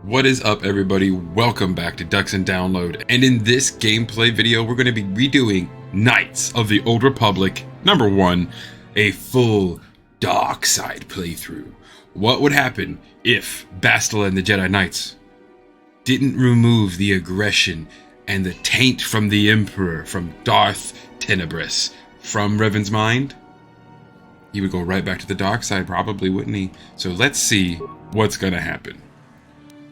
What is up, everybody? Welcome back to Ducks and Download, and in this gameplay video we're going to be redoing Knights of the Old Republic #1, a full dark side playthrough. What would happen if Bastila and the Jedi Knights didn't remove the aggression and the taint from the Emperor, from Darth Tenebrous, from Revan's mind? He would go right back to the dark side, probably, wouldn't he? So let's see what's going to happen.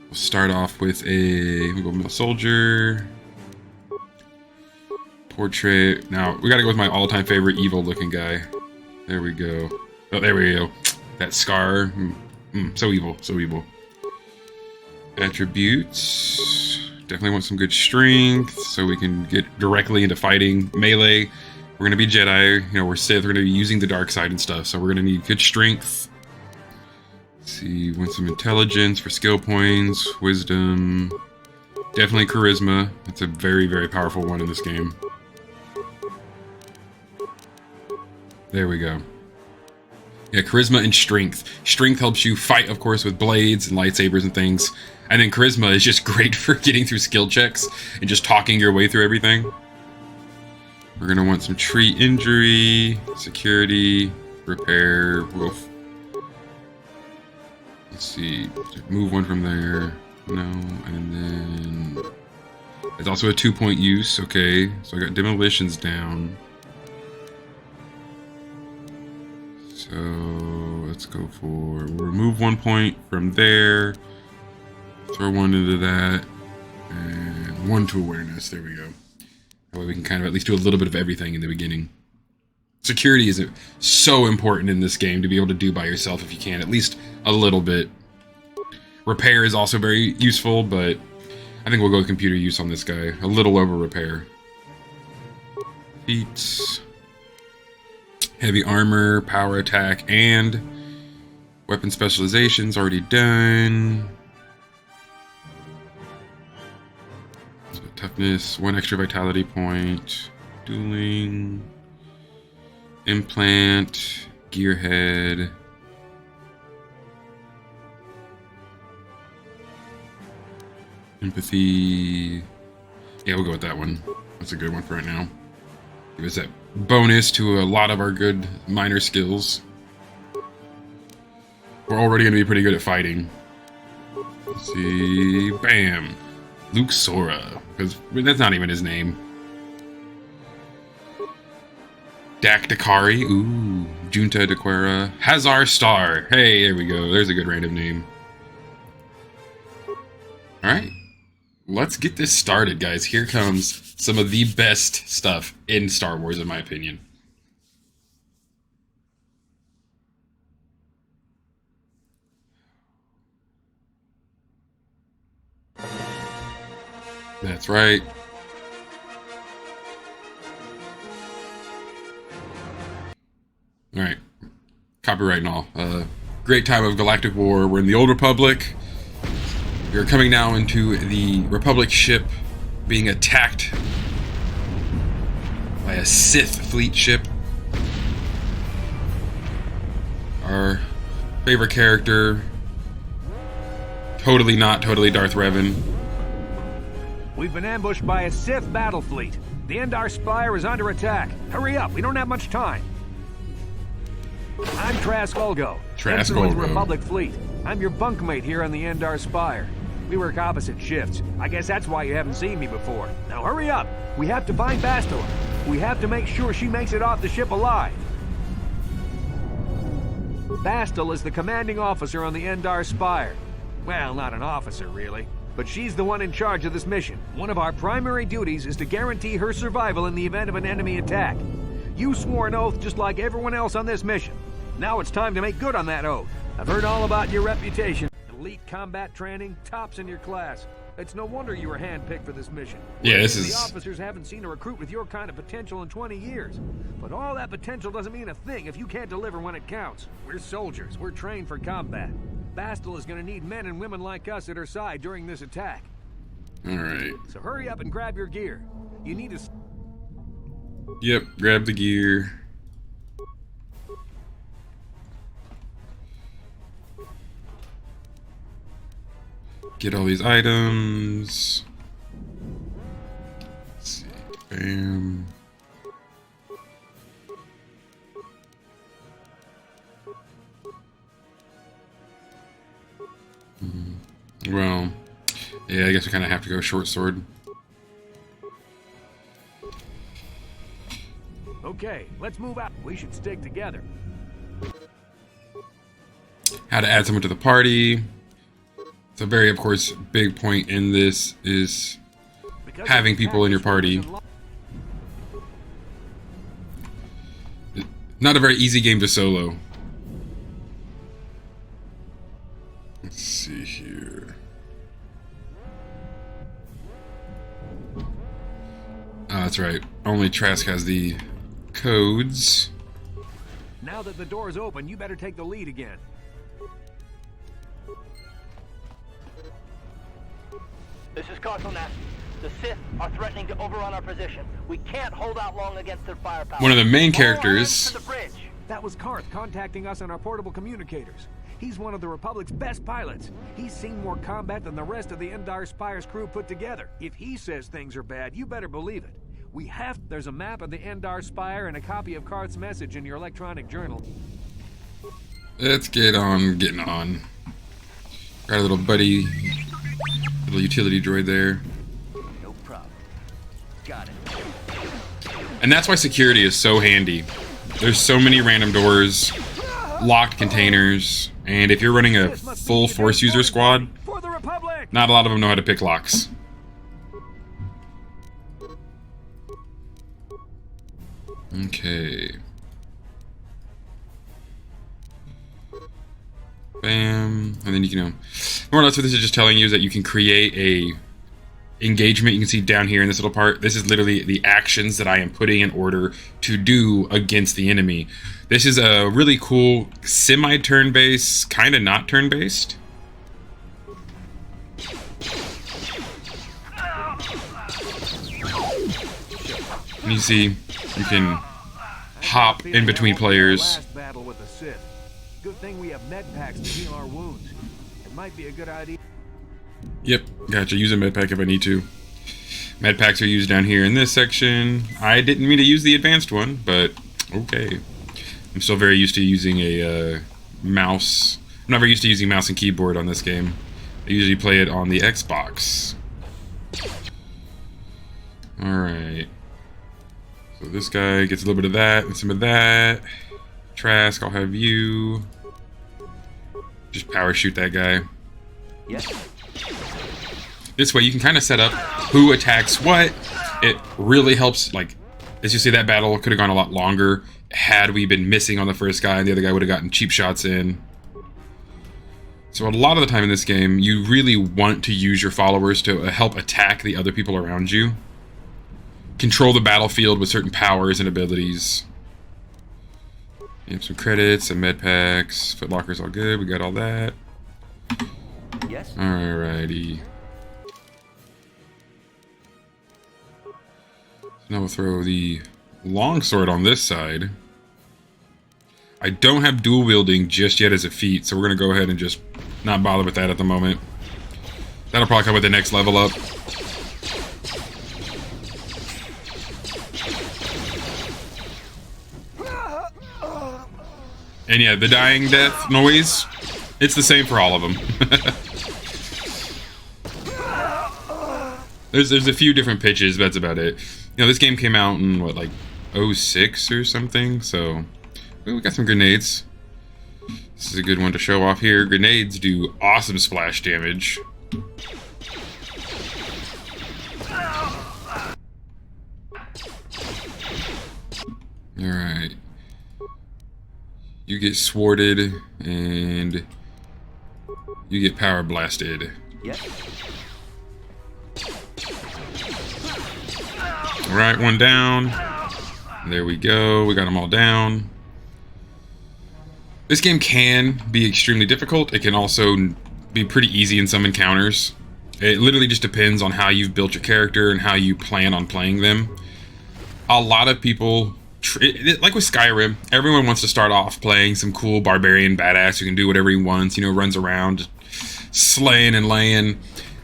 We'll start off with we'll go male soldier. Portrait. Now, we gotta go with my all-time favorite evil looking guy. There we go. Oh, there we go. That scar. So evil, so evil. Attributes. Definitely want some good strength so we can get directly into fighting. Melee. We're gonna be Jedi. You know, we're Sith. We're gonna be using the dark side and stuff. So we're gonna need good strength. See, want some intelligence for skill points, wisdom, definitely charisma. That's a very, very powerful one in this game. There we go. Yeah, charisma and strength. Strength helps you fight, of course, with blades and lightsabers and things. And then charisma is just great for getting through skill checks and just talking your way through everything. We're going to want some tree injury, security, repair, wolf. Let's see, move one from there, no, and then it's also a 2-point use, okay, so I got demolitions down. So let's go for, we'll remove 1 point from there, throw one into that, and 1 to awareness, there we go. That way we can kind of at least do a little bit of everything in the beginning. Security is so important in this game to be able to do by yourself if you can, at least a little bit. Repair is also very useful, but I think we'll go with computer use on this guy. A little over repair. Feats. Heavy armor, power attack, and weapon specializations already done. Toughness, 1 extra vitality point. Dueling. Implant, gearhead, empathy. Yeah, we'll go with that one. That's a good one for right now. Give us that bonus to a lot of our good minor skills. We're already going to be pretty good at fighting. Let's see. Bam. Luke Sora. Because that's not even his name. Dak Dakari, ooh, Junta Dequera, Hazar Star. Hey, there we go. There's a good random name. All right, let's get this started, guys. Here comes some of the best stuff in Star Wars, in my opinion. That's right. All right, copyright and all. Great time of galactic war. We're in the Old Republic. We're coming now into the Republic ship being attacked by a Sith fleet ship. Our favorite character, totally not totally Darth Revan. We've been ambushed by a Sith battle fleet. The Endar Spire is under attack. Hurry up, we don't have much time. I'm Trask Ulgo. Trask Ulgo. Ulgo. Republic fleet. I'm your bunkmate here on the Endar Spire. We work opposite shifts. I guess that's why you haven't seen me before. Now hurry up. We have to find Bastila. We have to make sure she makes it off the ship alive. Bastila is the commanding officer on the Endar Spire. Well, not an officer, really. But she's the one in charge of this mission. One of our primary duties is to guarantee her survival in the event of an enemy attack. You swore an oath just like everyone else on this mission. Now it's time to make good on that oath. I've heard all about your reputation. Elite combat training, tops in your class. It's no wonder you were handpicked for this mission. Yeah, this The is... officers haven't seen a recruit with your kind of potential in 20 years. But all that potential doesn't mean a thing if you can't deliver when it counts. We're soldiers. We're trained for combat. Bastila is going to need men and women like us at her side during this attack. All right. So hurry up and grab your gear. You need to... Yep, grab the gear. Get all these items. Let's see. Bam. Well, yeah, I guess we kind of have to go short sword. Okay, let's move out. We should stick together. How to add someone to the party. It's a very, of course, big point in this is having people in your party. Not a very easy game to solo. Let's see here. Oh, that's right. Only Trask has the codes. Now that the door's open, you better take the lead again. This is Cartonaut. The Sith are threatening to overrun our position. We can't hold out long against their firepower. One of the main characters. That was Karth contacting us on our portable communicators. He's one of the Republic's best pilots. He's seen more combat than the rest of the Endar Spire's crew put together. If he says things are bad, you better believe it. There's a map of the Endar Spire and a copy of Karth's message in your electronic journal. Let's get on getting on. Got a little buddy, little utility droid there. No problem. Got it. And that's why security is so handy. There's so many random doors, locked containers, and if you're running a full Force user squad, not a lot of them know how to pick locks. Okay. Bam. And then you can, more or less what this is just telling you is that you can create a engagement. You can see down here in this little part, this is literally the actions that I am putting in order to do against the enemy. This is a really cool semi-turn-based, kind of not turn-based. And you see, you can hop in between players. Battle with the Sith. Good thing we have med packs to heal our wounds. It might be a good idea. Yep, gotcha. Use a med pack if I need to. Med packs are used down here in this section. I didn't mean to use the advanced one, but okay. I'm still very used to using a mouse. I'm not very used to using mouse and keyboard on this game. I usually play it on the Xbox. Alright. So this guy gets a little bit of that and some of that. Trask, I'll have you. Just power shoot that guy. Yes. This way you can kind of set up who attacks what. It really helps, like, as you see, that battle could have gone a lot longer had we been missing on the first guy and the other guy would have gotten cheap shots in. So a lot of the time in this game, you really want to use your followers to help attack the other people around you. Control the battlefield with certain powers and abilities. You have some credits, some med packs, footlocker's all good, we got all that. Yes. Alrighty. Now we'll throw the longsword on this side. I don't have dual wielding just yet as a feat, so we're gonna go ahead and just not bother with that at the moment. That'll probably come with the next level up. And yeah, the dying death noise, it's the same for all of them. There's a few different pitches, but that's about it. You know, this game came out in, what, like, 06 or something, so... Ooh, we got some grenades. This is a good one to show off here. Grenades do awesome splash damage. Alright. You get sworded, and you get power blasted. Yes. Alright, one down. There we go. We got them all down. This game can be extremely difficult. It can also be pretty easy in some encounters. It literally just depends on how you've built your character and how you plan on playing them. A lot of people, like with Skyrim, everyone wants to start off playing some cool barbarian badass who can do whatever he wants, you know, runs around, slaying and laying.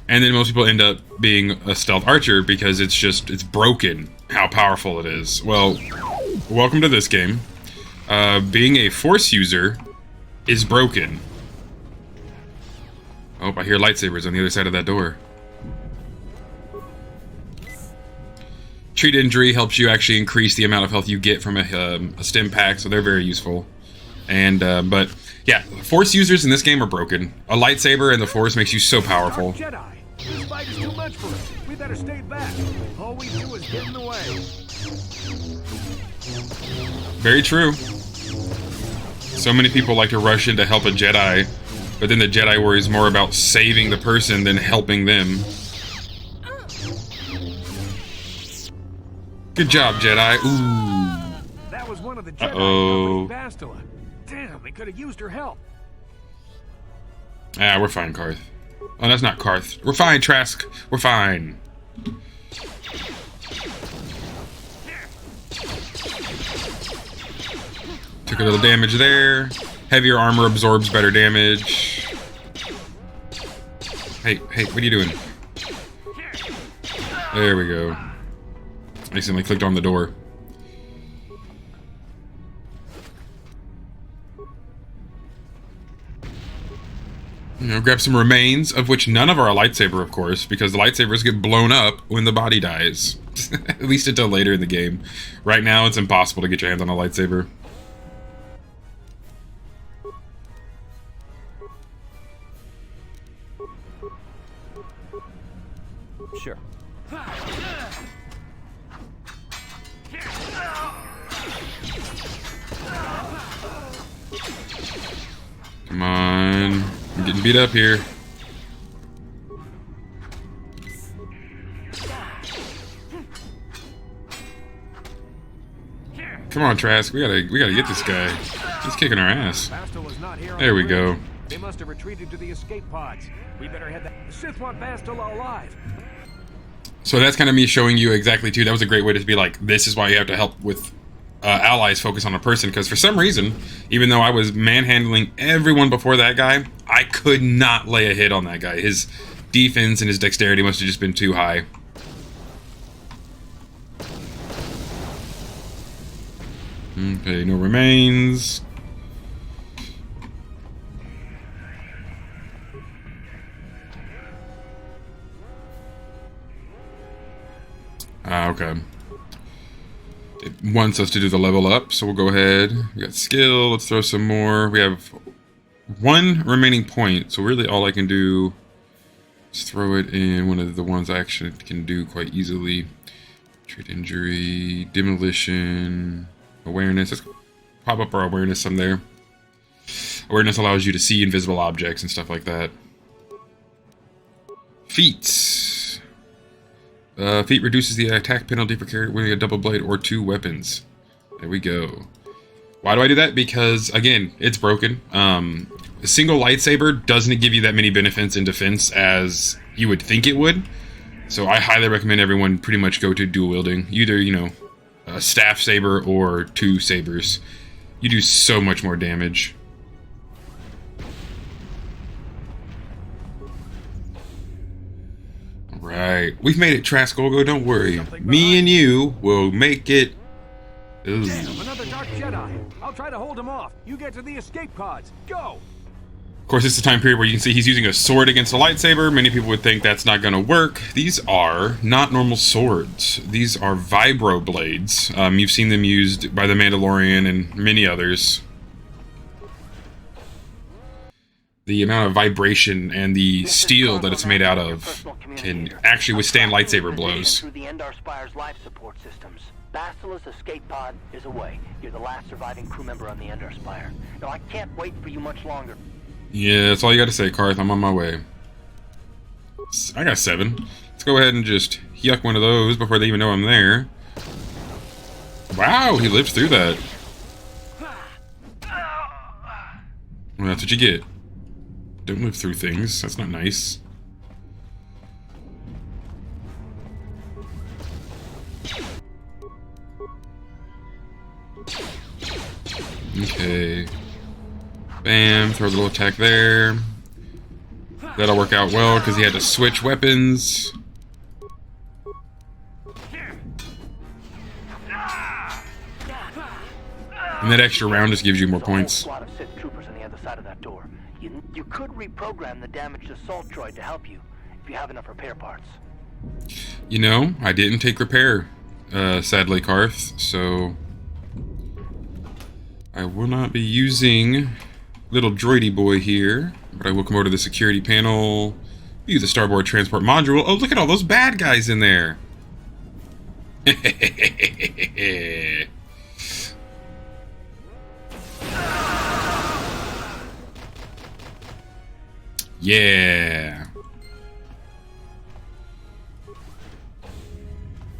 And then most people end up being a stealth archer because it's broken how powerful it is. Well, welcome to this game. Being a force user is broken. Oh, I hear lightsabers on the other side of that door. Treat injury helps you actually increase the amount of health you get from a stim pack, so they're very useful. And but yeah, force users in this game are broken. A lightsaber and the force makes you so powerful. Jedi, this fight is too much for us. We better stay back. All we do is get in the way. Very true. So many people like to rush in to help a Jedi, but then the Jedi worries more about saving the person than helping them. Good job, Jedi. Ooh. That was one of the Jedi Uh-oh. Bastila. Damn, we could have used her help. Ah, we're fine, Karth. Oh, that's not Karth. We're fine, Trask. We're fine. Took a little damage there. Heavier armor absorbs better damage. Hey, what are you doing? There we go. I accidentally clicked on the door. You know, grab some remains, of which none of our lightsaber, of course, because the lightsabers get blown up when the body dies. At least until later in the game. Right now, it's impossible to get your hands on a lightsaber. Sure. Come on. I'm getting beat up here. Come on, Trask. We gotta get this guy. He's kicking our ass. Bastila's not here. There we go. They must have retreated to the escape pods. We better head that. The Sith want Bastila alive. So that's kind of me showing you exactly, too. That was a great way to be like, this is why you have to help with allies focus on a person. Because for some reason, even though I was manhandling everyone before that guy, I could not lay a hit on that guy. His defense and his dexterity must have just been too high. Okay, no remains. Okay. It wants us to do the level up, so we'll go ahead. We got skill, let's throw some more. We have one remaining point, so really all I can do is throw it in one of the ones I actually can do quite easily. Treat injury, demolition, awareness. Let's pop up our awareness some there. Awareness allows you to see invisible objects and stuff like that. Feats. Feat reduces the attack penalty for carrying a double blade or two weapons. There we go. Why do I do that? Because, again, it's broken. A single lightsaber doesn't give you that many benefits in defense as you would think it would. So I highly recommend everyone pretty much go to dual wielding. Either, you know, a staff saber or two sabers. You do so much more damage. Right. We've made it, Traskolgo, don't worry. Me and you will make it. Ooh. Damn, another Dark Jedi. I'll try to hold him off. You get to the escape pods. Go! Of course, it's the time period where you can see he's using a sword against a lightsaber. Many people would think that's not going to work. These are not normal swords. These are vibro blades. You've seen them used by the Mandalorian and many others. The amount of vibration and the steel that it's made out of can actually withstand lightsaber blows. Through the Endar Spire's life support systems. Bastila's escape pod is away. You're the last surviving crew member on the Endar Spire. Now I can't wait for you much longer. Yeah, that's all you got to say, Karth. I'm on my way. I got 7. Let's go ahead and just yuck one of those before they even know I'm there. Wow, he lived through that. Well, that's what you get. Don't live through things. That's not nice. Okay. Bam, throw a little attack there. That'll work out well because he had to switch weapons. And that extra round just gives you more points. There's a whole squad of Sith troopers on the other side of that door. You could reprogram the damaged assault droid to help you if you have enough repair parts. You know, I didn't take repair, sadly, Karth, so I will not be using little droidy boy here, but I will come over to the security panel, view the starboard transport module. Oh, look at all those bad guys in there. Yeah.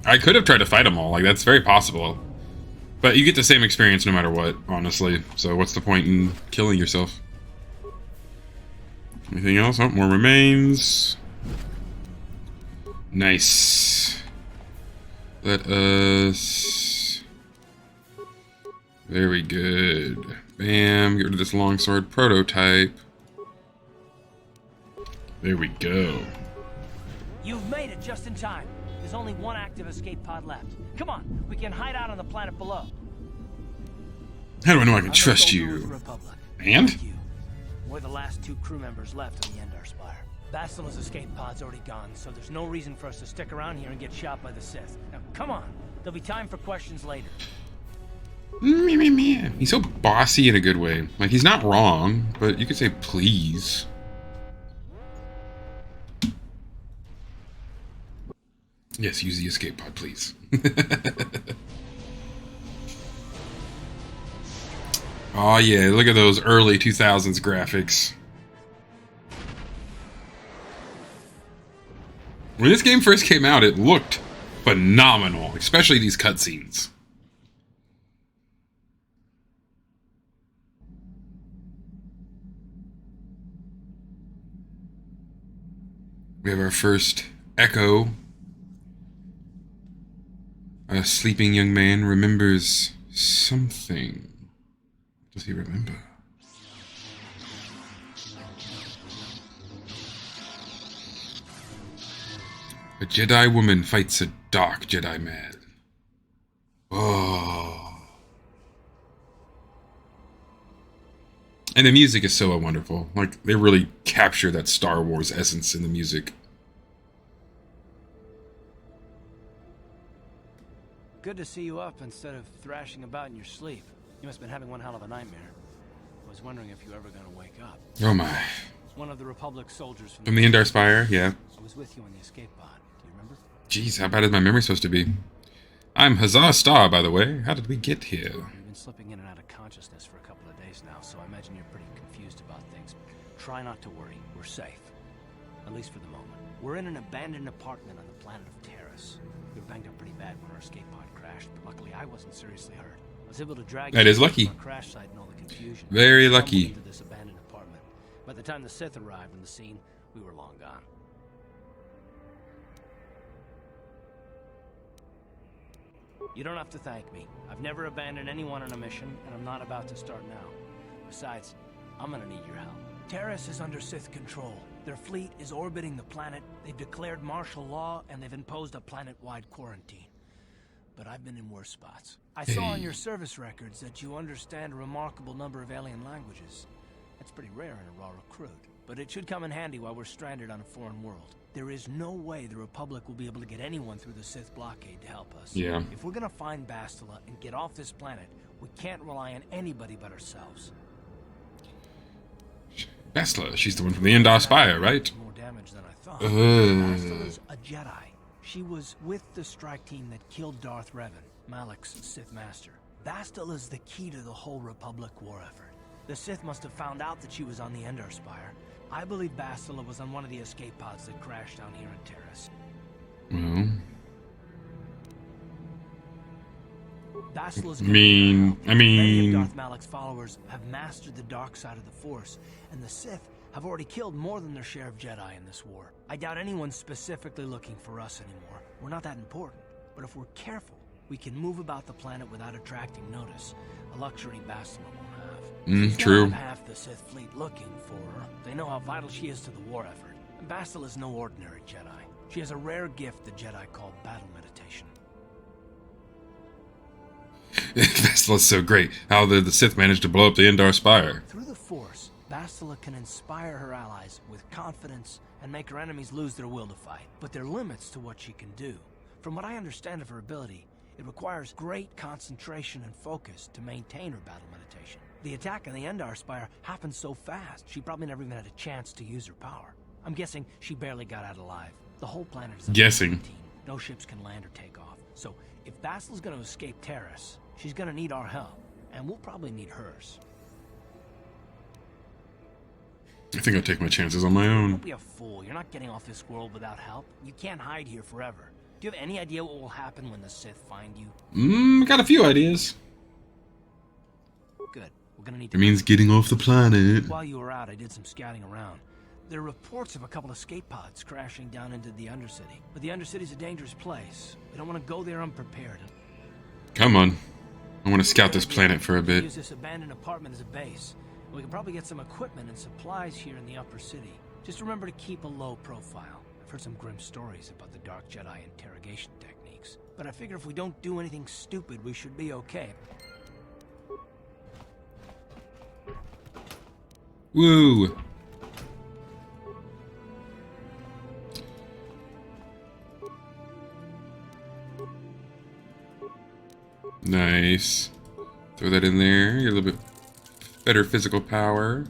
I could have tried to fight them all. Like, that's very possible. But you get the same experience no matter what, honestly. So what's the point in killing yourself? Anything else? Oh, more remains. Nice. Let us... Very good. Bam. Get rid of this longsword prototype. There we go. You've made it just in time. There's only one active escape pod left. Come on, we can hide out on the planet below. How do I know I can trust you? And? You. We're the last 2 crew members left on the Endar Spire. Bastila's escape pod's already gone, so there's no reason for us to stick around here and get shot by the Sith. Now, come on. There'll be time for questions later. He's so bossy in a good way. Like, he's not wrong, but you could say please. Yes, use the escape pod, please. Oh yeah, look at those early 2000s graphics. When this game first came out, it looked phenomenal, especially these cutscenes. We have our first echo. A sleeping young man remembers something. What does he remember? A Jedi woman fights a dark Jedi man. Oh. And the music is so wonderful. Like, they really capture that Star Wars essence in the music. Good to see you up instead of thrashing about in your sleep. You must have been having one hell of a nightmare. I was wondering if you were ever going to wake up. Oh my. One of the Republic soldiers From the Endar Spire, yeah. I was with you on the escape pod. Do you remember? Jeez, how bad is my memory supposed to be? I'm Huzzah Star, by the way. How did we get here? You've been slipping in and out of consciousness for a couple of days now, so I imagine you're pretty confused about things. Try not to worry. We're safe. At least for the moment. We're in an abandoned apartment on the planet of Terrace. We were banged up pretty bad when our escape pod crashed, but luckily I wasn't seriously hurt. I was able to drag that is lucky. From our crash site and all the confusion. Very lucky. Into this abandoned apartment. By the time the Sith arrived on the scene, we were long gone. You don't have to thank me. I've never abandoned anyone on a mission, and I'm not about to start now. Besides, I'm gonna need your help. Terrace is under Sith control. Their fleet is orbiting the planet, they've declared martial law, and they've imposed a planet-wide quarantine. But I've been in worse spots. I saw on your service records that you understand a remarkable number of alien languages. That's pretty rare in a raw recruit. But it should come in handy while we're stranded on a foreign world. There is no way the Republic will be able to get anyone through the Sith blockade to help us. Yeah. If we're gonna find Bastila and get off this planet, we can't rely on anybody but ourselves. Bastila, she's the one from the Endar Spire, right? More damage than I thought. Bastila's a Jedi. She was with the strike team that killed Darth Revan, Malak's Sith master. Bastila's the key to the whole Republic war effort. The Sith must have found out that she was on the Endar Spire. I believe Bastila was on one of the escape pods that crashed down here in Terrace. Well, Bastila's many of Darth Malak's followers have mastered the dark side of the Force, and the Sith have already killed more than their share of Jedi in this war. I doubt anyone's specifically looking for us anymore. We're not that important. But if we're careful, we can move about the planet without attracting notice, a luxury Bastila won't have. She's True. gonna have half the Sith fleet looking for her. They know how vital she is to the war effort. And Bastila is no ordinary Jedi. She has a rare gift the Jedi call battle meditation. That's so great. How the Sith managed to blow up the Endar Spire. Through the Force, Bastila can inspire her allies with confidence and make her enemies lose their will to fight. But there are limits to what she can do. From what I understand of her ability, it requires great concentration and focus to maintain her battle meditation. The attack on the Endar Spire happened so fast, she probably never even had a chance to use her power. I'm guessing she barely got out alive. The whole planet is Guessing. no ships can land or take off. So if Bastila's gonna escape Terrace, she's gonna need our help. And we'll probably need hers. I think I'll take my chances on my own. Don't be a fool. You're not getting off this world without help. You can't hide here forever. Do you have any idea what will happen when the Sith find you? Got a few ideas. Good. We're gonna need to... It means getting off the planet. While you were out, I did some scouting around. There are reports of a couple of escape pods crashing down into the Undercity. But the Undercity's a dangerous place. We don't want to go there unprepared. Come on. I want to scout this planet for a bit. Use this abandoned apartment as a base. We can probably get some equipment and supplies here in the upper city. Just remember to keep a low profile. I've heard some grim stories about the Dark Jedi interrogation techniques. But I figure if we don't do anything stupid, we should be okay. Woo! Nice. Throw that in there. Get a little bit better physical power.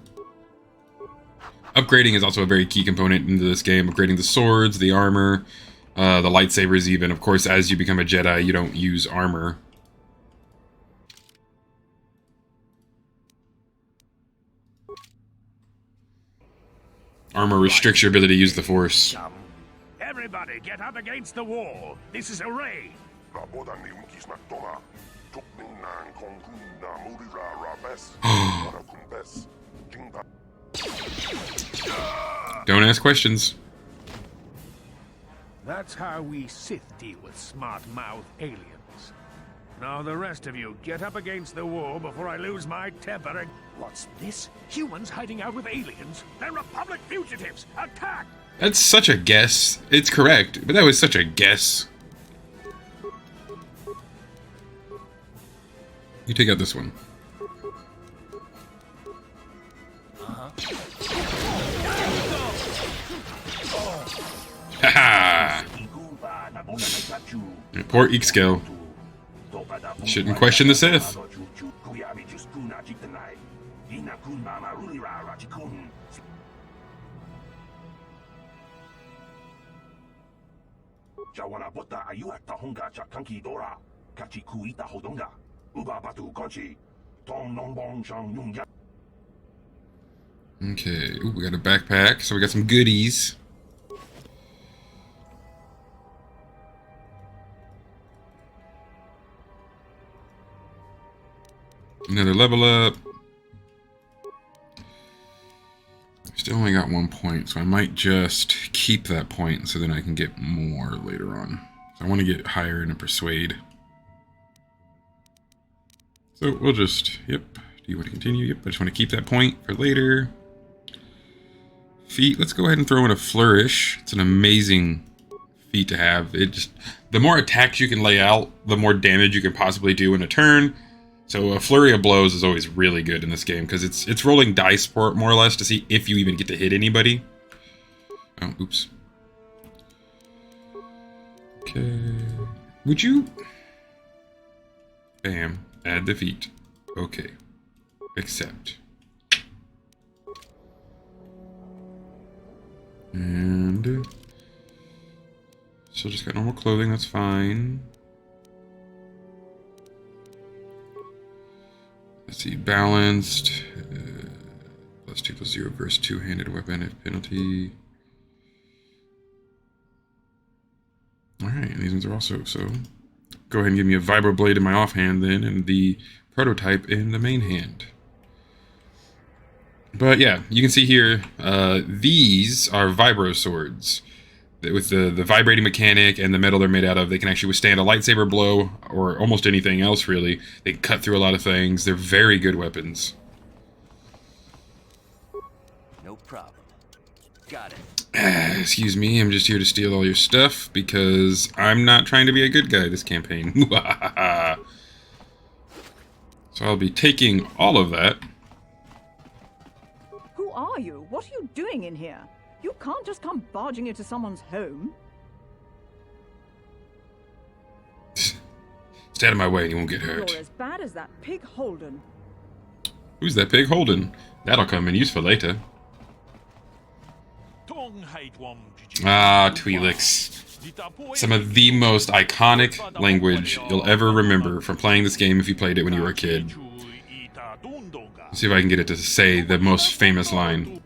Upgrading is also a very key component into this game. Upgrading the swords, the armor, the lightsabers even. Of course, as you become a Jedi, you don't use armor. Armor restricts your ability to use the Force. Everybody get up against the wall. This is a raid. Don't ask questions. That's how we Sith deal with smart-mouthed aliens. Now the rest of you, get up against the wall before I lose my temper. What's this? Humans hiding out with aliens? They're Republic fugitives! Attack! That's such a guess. It's correct, but that was such a guess. You take out this one. Haha! Poor Eekskill. Shouldn't question the Sith. Okay, ooh, we got a backpack, so we got some goodies. Another level up. Still only got 1 point, so I might just keep that point so then I can get more later on. So I want to get higher in a persuade. So we'll just, yep. Do you want to continue? Yep, I just want to keep that point for later. Feat, let's go ahead and throw in a flourish. It's an amazing feat to have. It just, the more attacks you can lay out, the more damage you can possibly do in a turn. So a flurry of blows is always really good in this game because it's rolling dice more or less to see if you even get to hit anybody. Oh, oops. Okay. Would you? Bam. Add the feat. Okay. Accept. And still just got normal clothing. That's fine. Let's see, balanced, +2/+0 versus two-handed weapon penalty. Alright, and these ones are also, so go ahead and give me a vibroblade in my offhand then, and the prototype in the main hand. But yeah, you can see here, these are vibro swords. With the vibrating mechanic and the metal they're made out of, they can actually withstand a lightsaber blow or almost anything else, really. They can cut through a lot of things. They're very good weapons. Got it. Excuse me, I'm just here to steal all your stuff because I'm not trying to be a good guy this campaign. So I'll be taking all of that. Who are you? What are you doing in here? You can't just come barging into someone's home. Stay out of my way and you won't get hurt. You're as bad as that pig Holden. Who's that pig Holden? That'll come in useful later. Ah, Twi'leks. Some of the most iconic language you'll ever remember from playing this game if you played it when you were a kid. Let's see if I can get it to say the most famous line.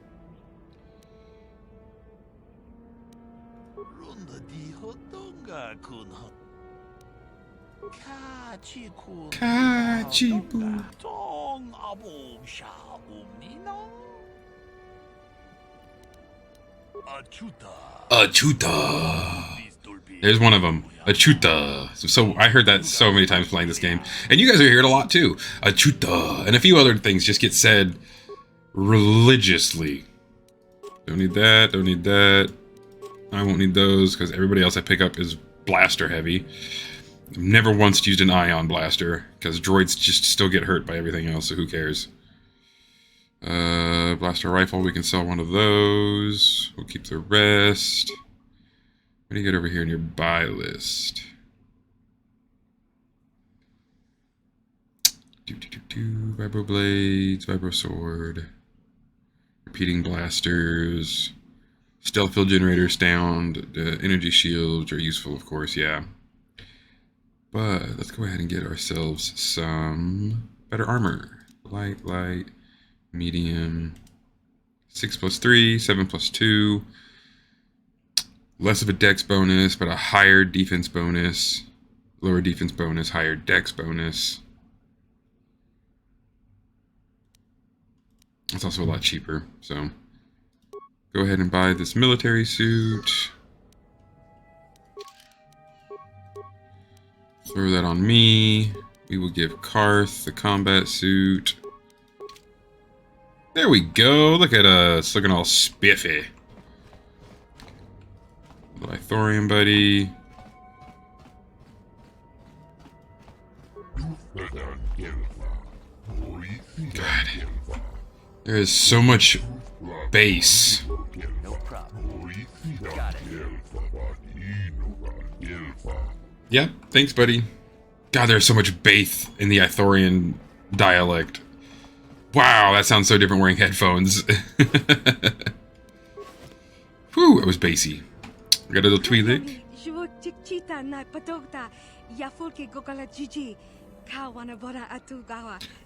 Kachibu. Achuta. There's one of them. Achuta. So I heard that so many times playing this game. And you guys are hearing it a lot too. Achuta. And a few other things just get said religiously. Don't need that. Don't need that. I won't need those because everybody else I pick up is blaster heavy. I've never once used an ion blaster because droids just still get hurt by everything else, so who cares? Blaster rifle, we can sell one of those. We'll keep the rest. What do you get over here in your buy list? Vibro blades, vibro sword, repeating blasters, stealth field generators down, energy shields are useful, of course, yeah. But let's go ahead and get ourselves some better armor. Light, medium, 6+3, 7+2. Less of a dex bonus, but a higher defense bonus. Lower defense bonus, higher dex bonus. It's also a lot cheaper, so go ahead and buy this military suit. Throw that on me. We will give Karth the combat suit. There we go. Look at us, looking all spiffy. Ithorian buddy. God. There is so much bass. No problem. Got it. Yep, thanks, buddy. God, there's so much bass in the Ithorian dialect. Wow, that sounds so different wearing headphones. Whew, it was bassy. We got a little Twi'lek.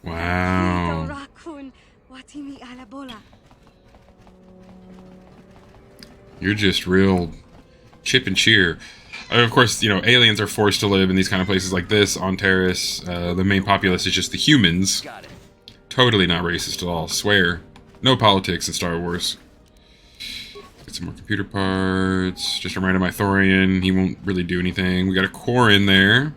Wow. You're just real chip and cheer. Of course, you know, aliens are forced to live in these kind of places like this on Terrace. The main populace is just the humans. Got it. Totally not racist at all, swear. No politics in Star Wars. Get some more computer parts. Just a random Ithorian. He won't really do anything. We got a core in there.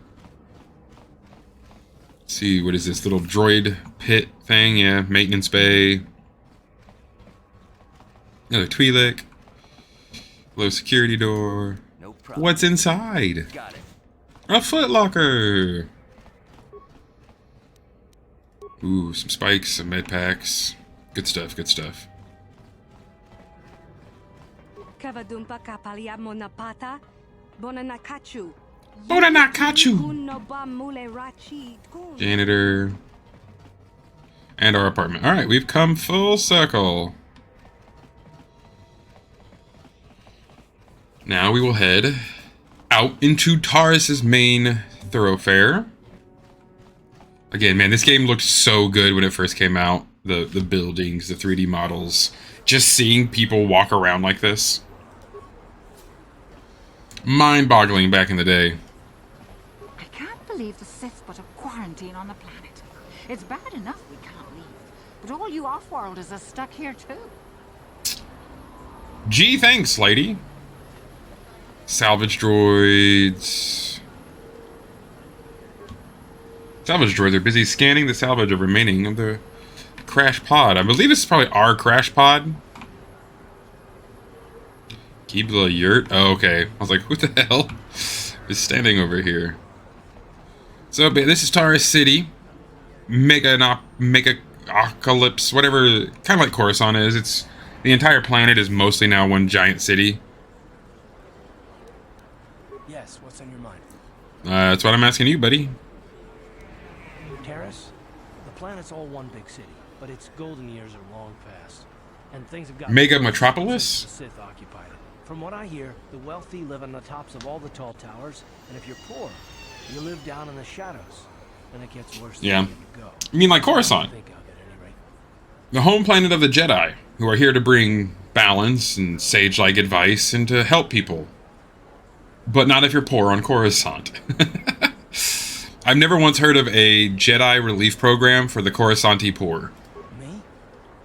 Let's see, what is this little droid pit thing? Yeah, maintenance bay. Another Twi'lek. Low security door. No problem. What's inside? Got it. A footlocker. Ooh, some spikes, some med packs. Good stuff, good stuff. Bonanakachu! Janitor. And our apartment. Alright, we've come full circle. Now we will head out into Taurus's main thoroughfare. Again, man, this game looked so good when it first came out. The buildings, the 3D models. Just seeing people walk around like this. Mind-boggling back in the day. I can't believe the Sith put a quarantine on the planet. It's bad enough we can't leave, but all you off-worlders are stuck here too. Gee, thanks, lady. Salvage droids. Salvage droids are busy scanning the salvage of remaining of the crash pod. I believe this is probably our crash pod. Keebla Yurt? Oh, okay. I was like, who the hell is standing over here? So, this is Taurus City. Mega Apocalypse, whatever, kind of like Coruscant is. It's the entire planet is mostly now one giant city. Yes, what's on your mind? That's what I'm asking you, buddy. Terrace? The planet's all one big city, but its golden years are long past. And things have gotten Mega worse Metropolis? since the Sith occupied it. From what I hear, the wealthy live on the tops of all the tall towers, and if you're poor, you live down in the shadows. And it gets worse the Yeah. further you go. You mean like Coruscant? I think of it, at any rate. The home planet of the Jedi, who are here to bring balance and sage-like advice and to help people. But not if you're poor on Coruscant. I've never once heard of a Jedi relief program for the Coruscanti poor. Me?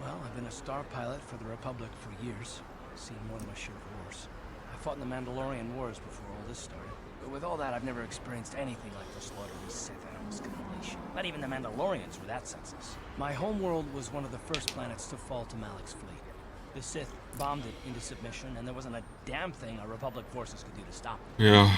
Well, I've been a star pilot for the Republic for years. Seen more than my share of wars. I fought in the Mandalorian Wars before all this started. But with all that, I've never experienced anything like the slaughter of Sith animals can unleash. Not even the Mandalorians were that senseless. My homeworld was one of the first planets to fall to Malik's fleet. The Sith bombed it into submission, and there wasn't a damn thing our Republic forces could do to stop it. Yeah.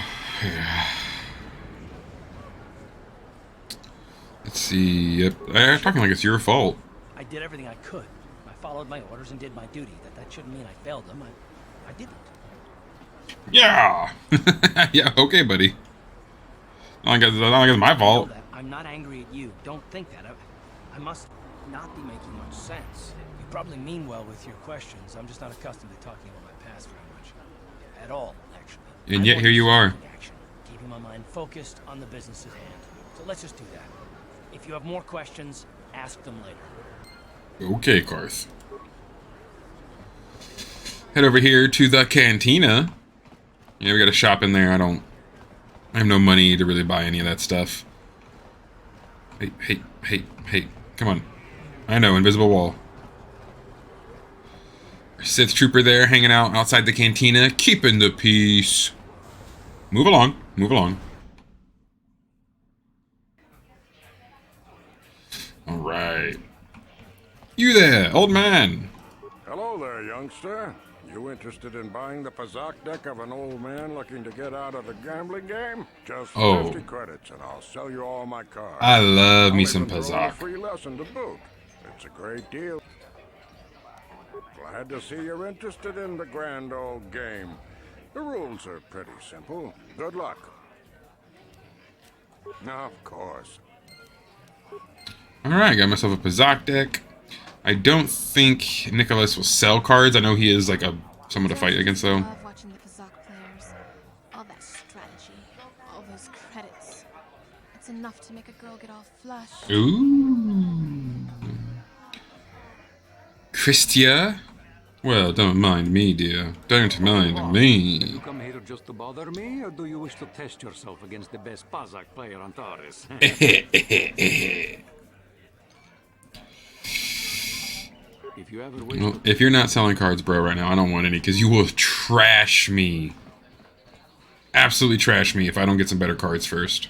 Let's see. Yep. I'm talking like it's your fault. I did everything I could. I followed my orders and did my duty. That shouldn't mean I failed them. I didn't. Yeah. Yeah. Okay, buddy. I don't think it's my fault. Know that. I'm not angry at you. Don't think that. I must not be making much sense. You probably mean well with your questions. I'm just not accustomed to talking about my past very much. At all, actually. And yet here you are. Action, keeping my mind focused on the business at hand. So let's just do that. If you have more questions, ask them later. Okay, Karth. Head over here to the cantina. Yeah, we got a shop in there. I have no money to really buy any of that stuff. Hey. Come on. I know, invisible wall. Sith trooper there hanging out outside the cantina, keeping the peace. Move along. Alright. You there, old man. Hello there, youngster. You interested in buying the Pazak deck of an old man looking to get out of the gambling game? Just 50 credits and I'll sell you all my cards. I love me I'll some even throw in a Pazak. free lesson to boot. It's a great deal. Glad to see you're interested in the grand old game. The rules are pretty simple. Good luck. Of course. Alright, got myself a Pazak deck. I don't think Nicholas will sell cards. I know he is like someone to fight against though. I love watching the Pazak players. All that strategy, all those credits. It's enough to make a girl get all flushed. Ooh. Christia? Well, don't mind me, dear. Don't mind me. You come here just to bother me, or do you wish to test yourself against the best Pazak player on Taurus? Well, if you're not selling cards, bro, right now, I don't want any, because you will trash me. Absolutely trash me if I don't get some better cards first.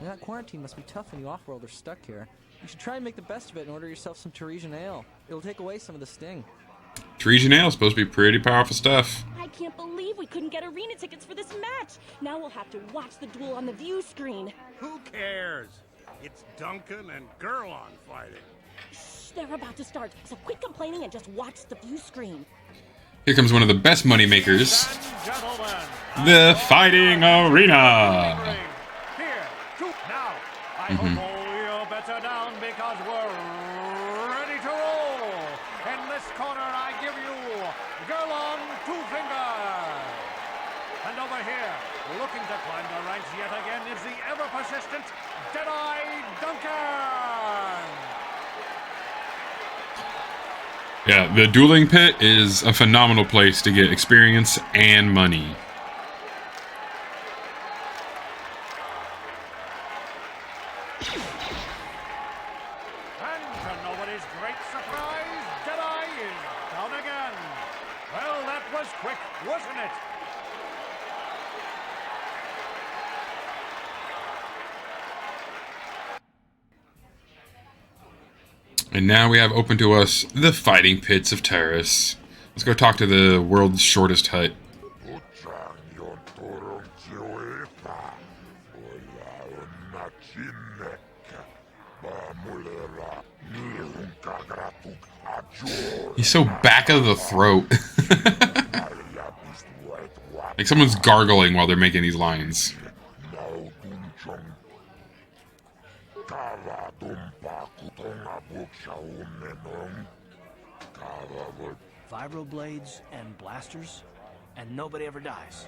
That quarantine must be tough when you off-worlders stuck here. You should try and make the best of it and order yourself some Teresian ale. It'll take away some of the sting. Teresian ale is supposed to be pretty powerful stuff. I can't believe we couldn't get arena tickets for this match. Now we'll have to watch the duel on the view screen. Who cares? It's Duncan and Gurlon fighting. Shh, they're about to start, so quit complaining and just watch the view screen. Here comes one of the best money makers. The Fighting Arena. I hope all your bets are down because we're ready to roll. In this corner, I give you Gurlon Two Fingers. And over here, looking to climb the ranks yet again, is the ever-persistent Jedi Duncan. Yeah, the dueling pit is a phenomenal place to get experience and money. And now we have open to us the fighting pits of Taurus. Let's go talk to the world's shortest hut. He's so back of the throat. Like someone's gargling while they're making these lines. Vibroblades and blasters, and nobody ever dies.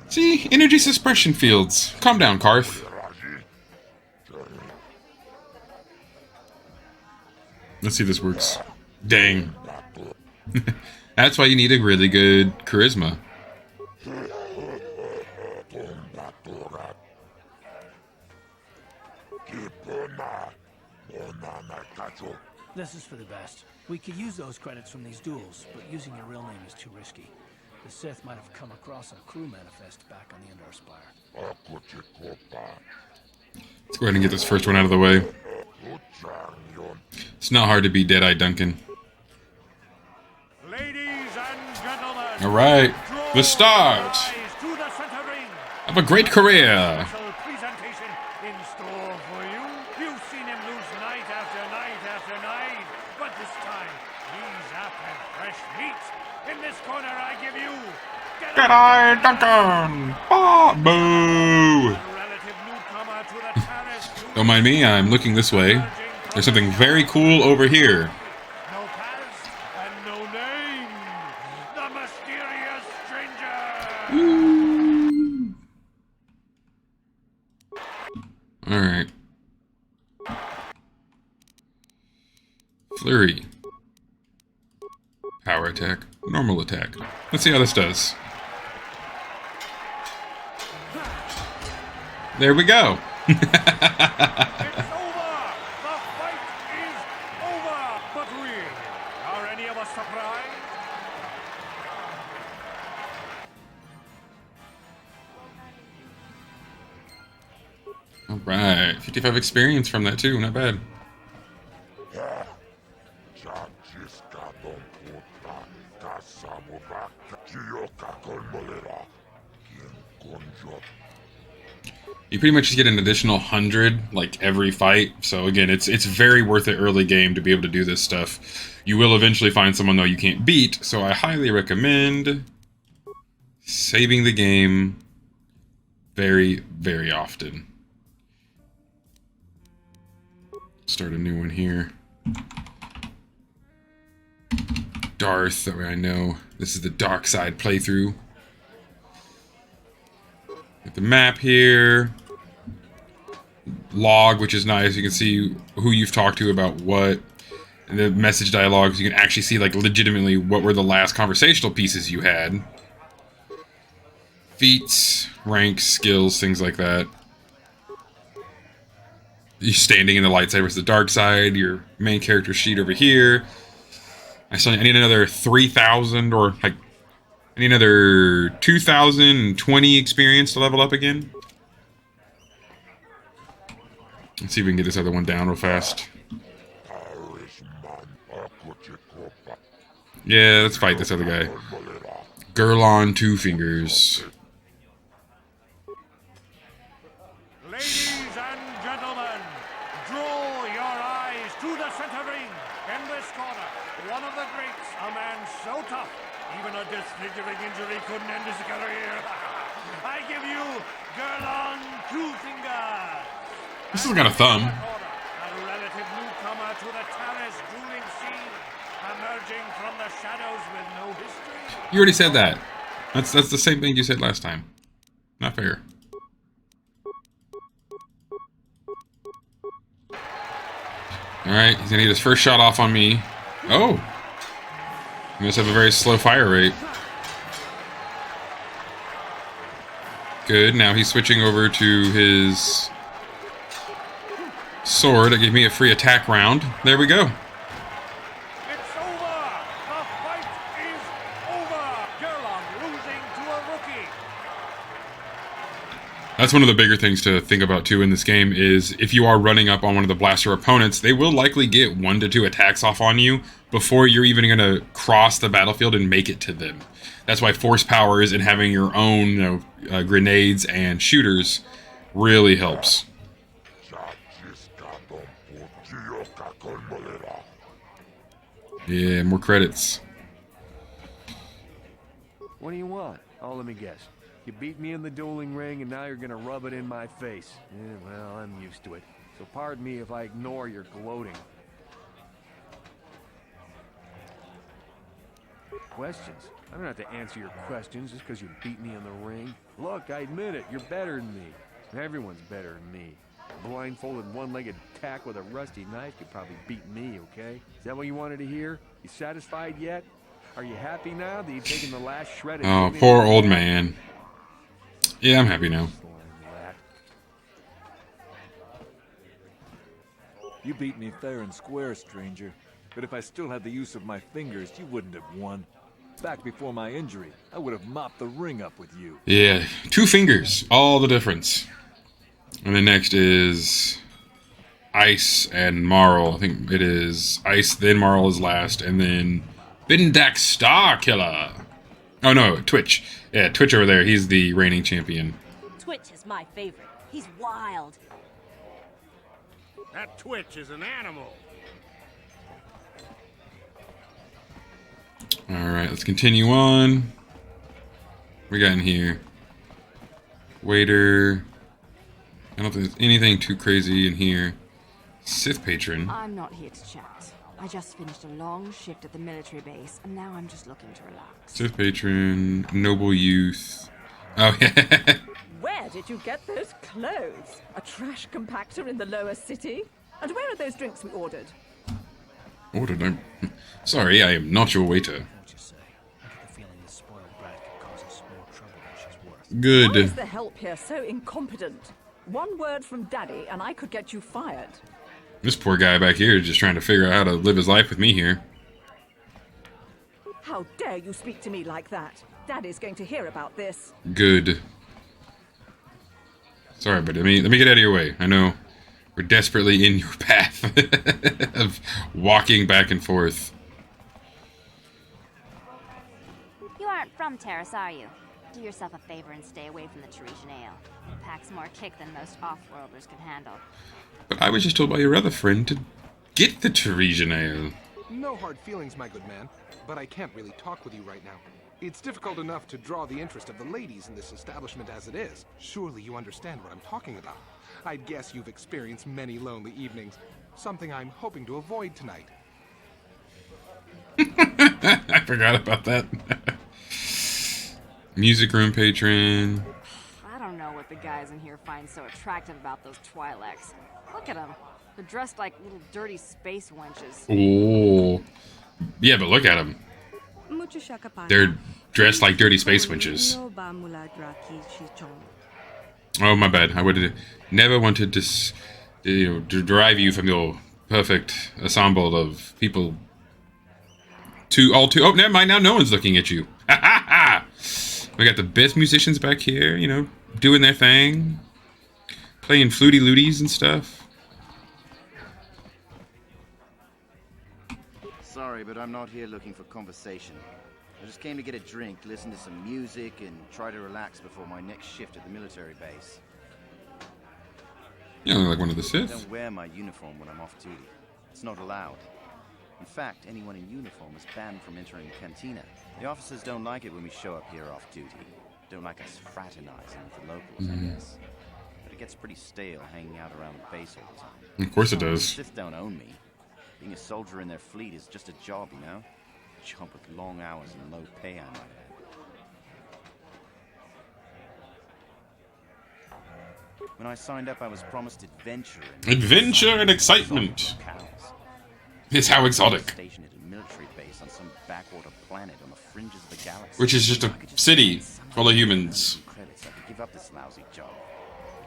See? Energy suppression fields. Calm down, Karth. Let's see if this works. Dang. That's why you need a really good charisma. This is for the best. We could use those credits from these duels, but using your real name is too risky. The Sith might have come across a crew manifest back on the Endar Spire. Let's go ahead and get this first one out of the way. It's not hard to beat Deadeye Duncan. Ladies and gentlemen, Alright, the start of a great career. presentation in store for you. You've seen him lose night after night after night, but this time he's after fresh meat. In this corner, I give you Deadeye Duncan. Ah, boo. relative newcomer to the terrace. Don't mind me, I'm looking this way. There's something very cool over here. No past and no name. The mysterious stranger. Alright. Flurry. Power attack. Normal attack. Let's see how this does. There we go. Alright, 55 experience from that too, not bad. You pretty much just get an additional 100 like every fight. So again, it's very worth it early game to be able to do this stuff. You will eventually find someone though you can't beat, so I highly recommend saving the game very, very often. Start a new one here. Darth, that way I know this is the dark side playthrough. Get the map here. Log, which is nice. You can see who you've talked to about what. And the message dialogues, you can actually see like legitimately what were the last conversational pieces you had. Feats, ranks, skills, things like that. You're standing in the light side versus the dark side. Your main character sheet over here. I need another 3,000 or like I need another 2,020 experience to level up again. Let's see if we can get this other one down real fast. Yeah, let's fight this other guy. Gurlon Two Fingers. Ladies and gentlemen, draw your eyes to the center ring. In this corner, one of the greats, a man so tough, even a disfiguring injury couldn't end his career. I give you Gurlon Two Fingers. This has got a thumb. A relative newcomer to the terrace dueling scene, emerging from the shadows with no history. You already said that. That's the same thing you said last time. Not fair. Alright, he's gonna get his first shot off on me. Oh! He must have a very slow fire rate. Good, now he's switching over to his sword. That gave me a free attack round. There we go. It's over! The fight is over! Gurlon losing to a rookie. That's one of the bigger things to think about too in this game is if you are running up on one of the blaster opponents, they will likely get 1 to 2 attacks off on you before you're even going to cross the battlefield and make it to them. That's why force powers and having your own grenades and shooters really helps. Yeah, more credits. What do you want? Oh, let me guess. You beat me in the dueling ring, and now you're gonna rub it in my face. Yeah, well, I'm used to it. So pardon me if I ignore your gloating. Questions? I don't have to answer your questions just because you beat me in the ring. Look, I admit it. You're better than me. Everyone's better than me. A blindfolded, one-legged tack with a rusty knife could probably beat me, okay? Is that what you wanted to hear? You satisfied yet? Are you happy now that you've taken the last shred of... Oh, poor old man. Yeah, I'm happy now. You beat me fair and square, stranger. But if I still had the use of my fingers, you wouldn't have won. Back before my injury, I would have mopped the ring up with you. Yeah, 2 fingers. All the difference. And then next is Ice and Marl. I think it is Ice, then Marl is last, and then Bindak Star Killer. Oh no, Twitch. Yeah, Twitch over there. He's the reigning champion. Twitch is my favorite. He's wild. That Twitch is an animal. Alright, let's continue on. What we got in here? Waiter. I don't think there's anything too crazy in here. Sith Patron. I'm not here to chat. I just finished a long shift at the military base, and now I'm just looking to relax. Sith Patron, Noble Youth. Oh, yeah. Where did you get those clothes? A trash compactor in the lower city? And where are those drinks we ordered? Ordered? I'm sorry, I am not your waiter. Good. Why is the help here so incompetent? One word from Daddy, and I could get you fired. This poor guy back here is just trying to figure out how to live his life with me here. How dare you speak to me like that? Daddy's going to hear about this. Good. Sorry, but let me get out of your way. I know we're desperately in your path of walking back and forth. You aren't from Terrace, are you? Do yourself a favor and stay away from the Teresian ale. It packs more kick than most off-worlders can handle. But I was just told by your other friend to get the Teresian ale. No hard feelings, my good man, but I can't really talk with you right now. It's difficult enough to draw the interest of the ladies in this establishment as it is. Surely you understand what I'm talking about. I'd guess you've experienced many lonely evenings, something I'm hoping to avoid tonight. I forgot about that. Music room patron. I don't know what the guys in here find so attractive about those Twi'leks. Look at them. They're dressed like little dirty space wenches. Oh. Yeah, but look at them. They're dressed like dirty space wenches. Oh, my bad. I would have never wanted to derive you from your perfect ensemble of people. Oh, never mind. Now no one's looking at you. Ha ha ha! We got the best musicians back here, you know, doing their thing. Playing fluty looties and stuff. Sorry, but I'm not here looking for conversation. I just came to get a drink, listen to some music, and try to relax before my next shift at the military base. You look like one of the Sith. I don't wear my uniform when I'm off duty. It's not allowed. In fact, anyone in uniform is banned from entering the cantina. The officers don't like it when we show up here off duty. Don't like us fraternizing with the locals, I guess. But it gets pretty stale hanging out around the base all the time. Of course it does. The Sith don't own me. Being a soldier in their fleet is just a job, you know? A job with long hours and low pay, I might add. When I signed up, I was promised adventure and excitement. It's how exotic. Stationed at a military base on some backwater planet on the fringes of the galaxy. Which is just a city full of humans. Credits, I could give up this lousy job.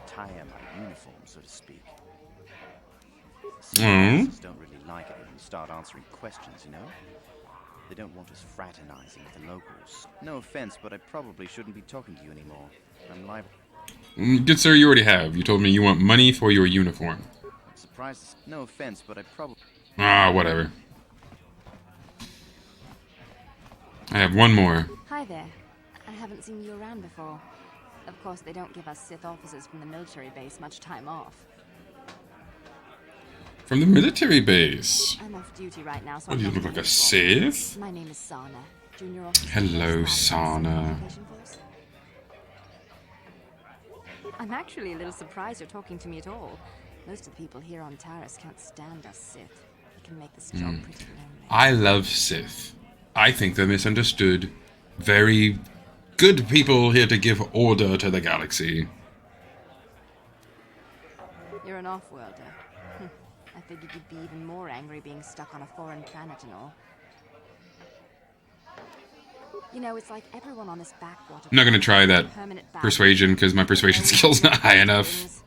Retire my uniform, so to speak. Officers don't really like it when you start answering questions, you know? They don't want us fraternizing with the locals. No offense, but I probably shouldn't be talking to you anymore. I'm liable. Good sir, you already have. You told me you want money for your uniform. I'm surprised. No offense, but I probably... Ah, whatever. I have one more. Hi there. I haven't seen you around before. Of course, they don't give us Sith officers from the military base much time off. From the military base. I'm off duty right now, so What, do you look like a Sith? My name is Sana, junior officer. Hello, Sana. I'm actually a little surprised you're talking to me at all. Most of the people here on Taris can't stand us Sith. It can make this job pretty lonely. I love Sith. I think they're misunderstood. Very good people here to give order to the galaxy. You're an off-worlder. I figured you'd be even more angry being stuck on a foreign planet and all. You know, it's like everyone on this backwater... I'm not gonna try that persuasion because my persuasion skill's not high enough.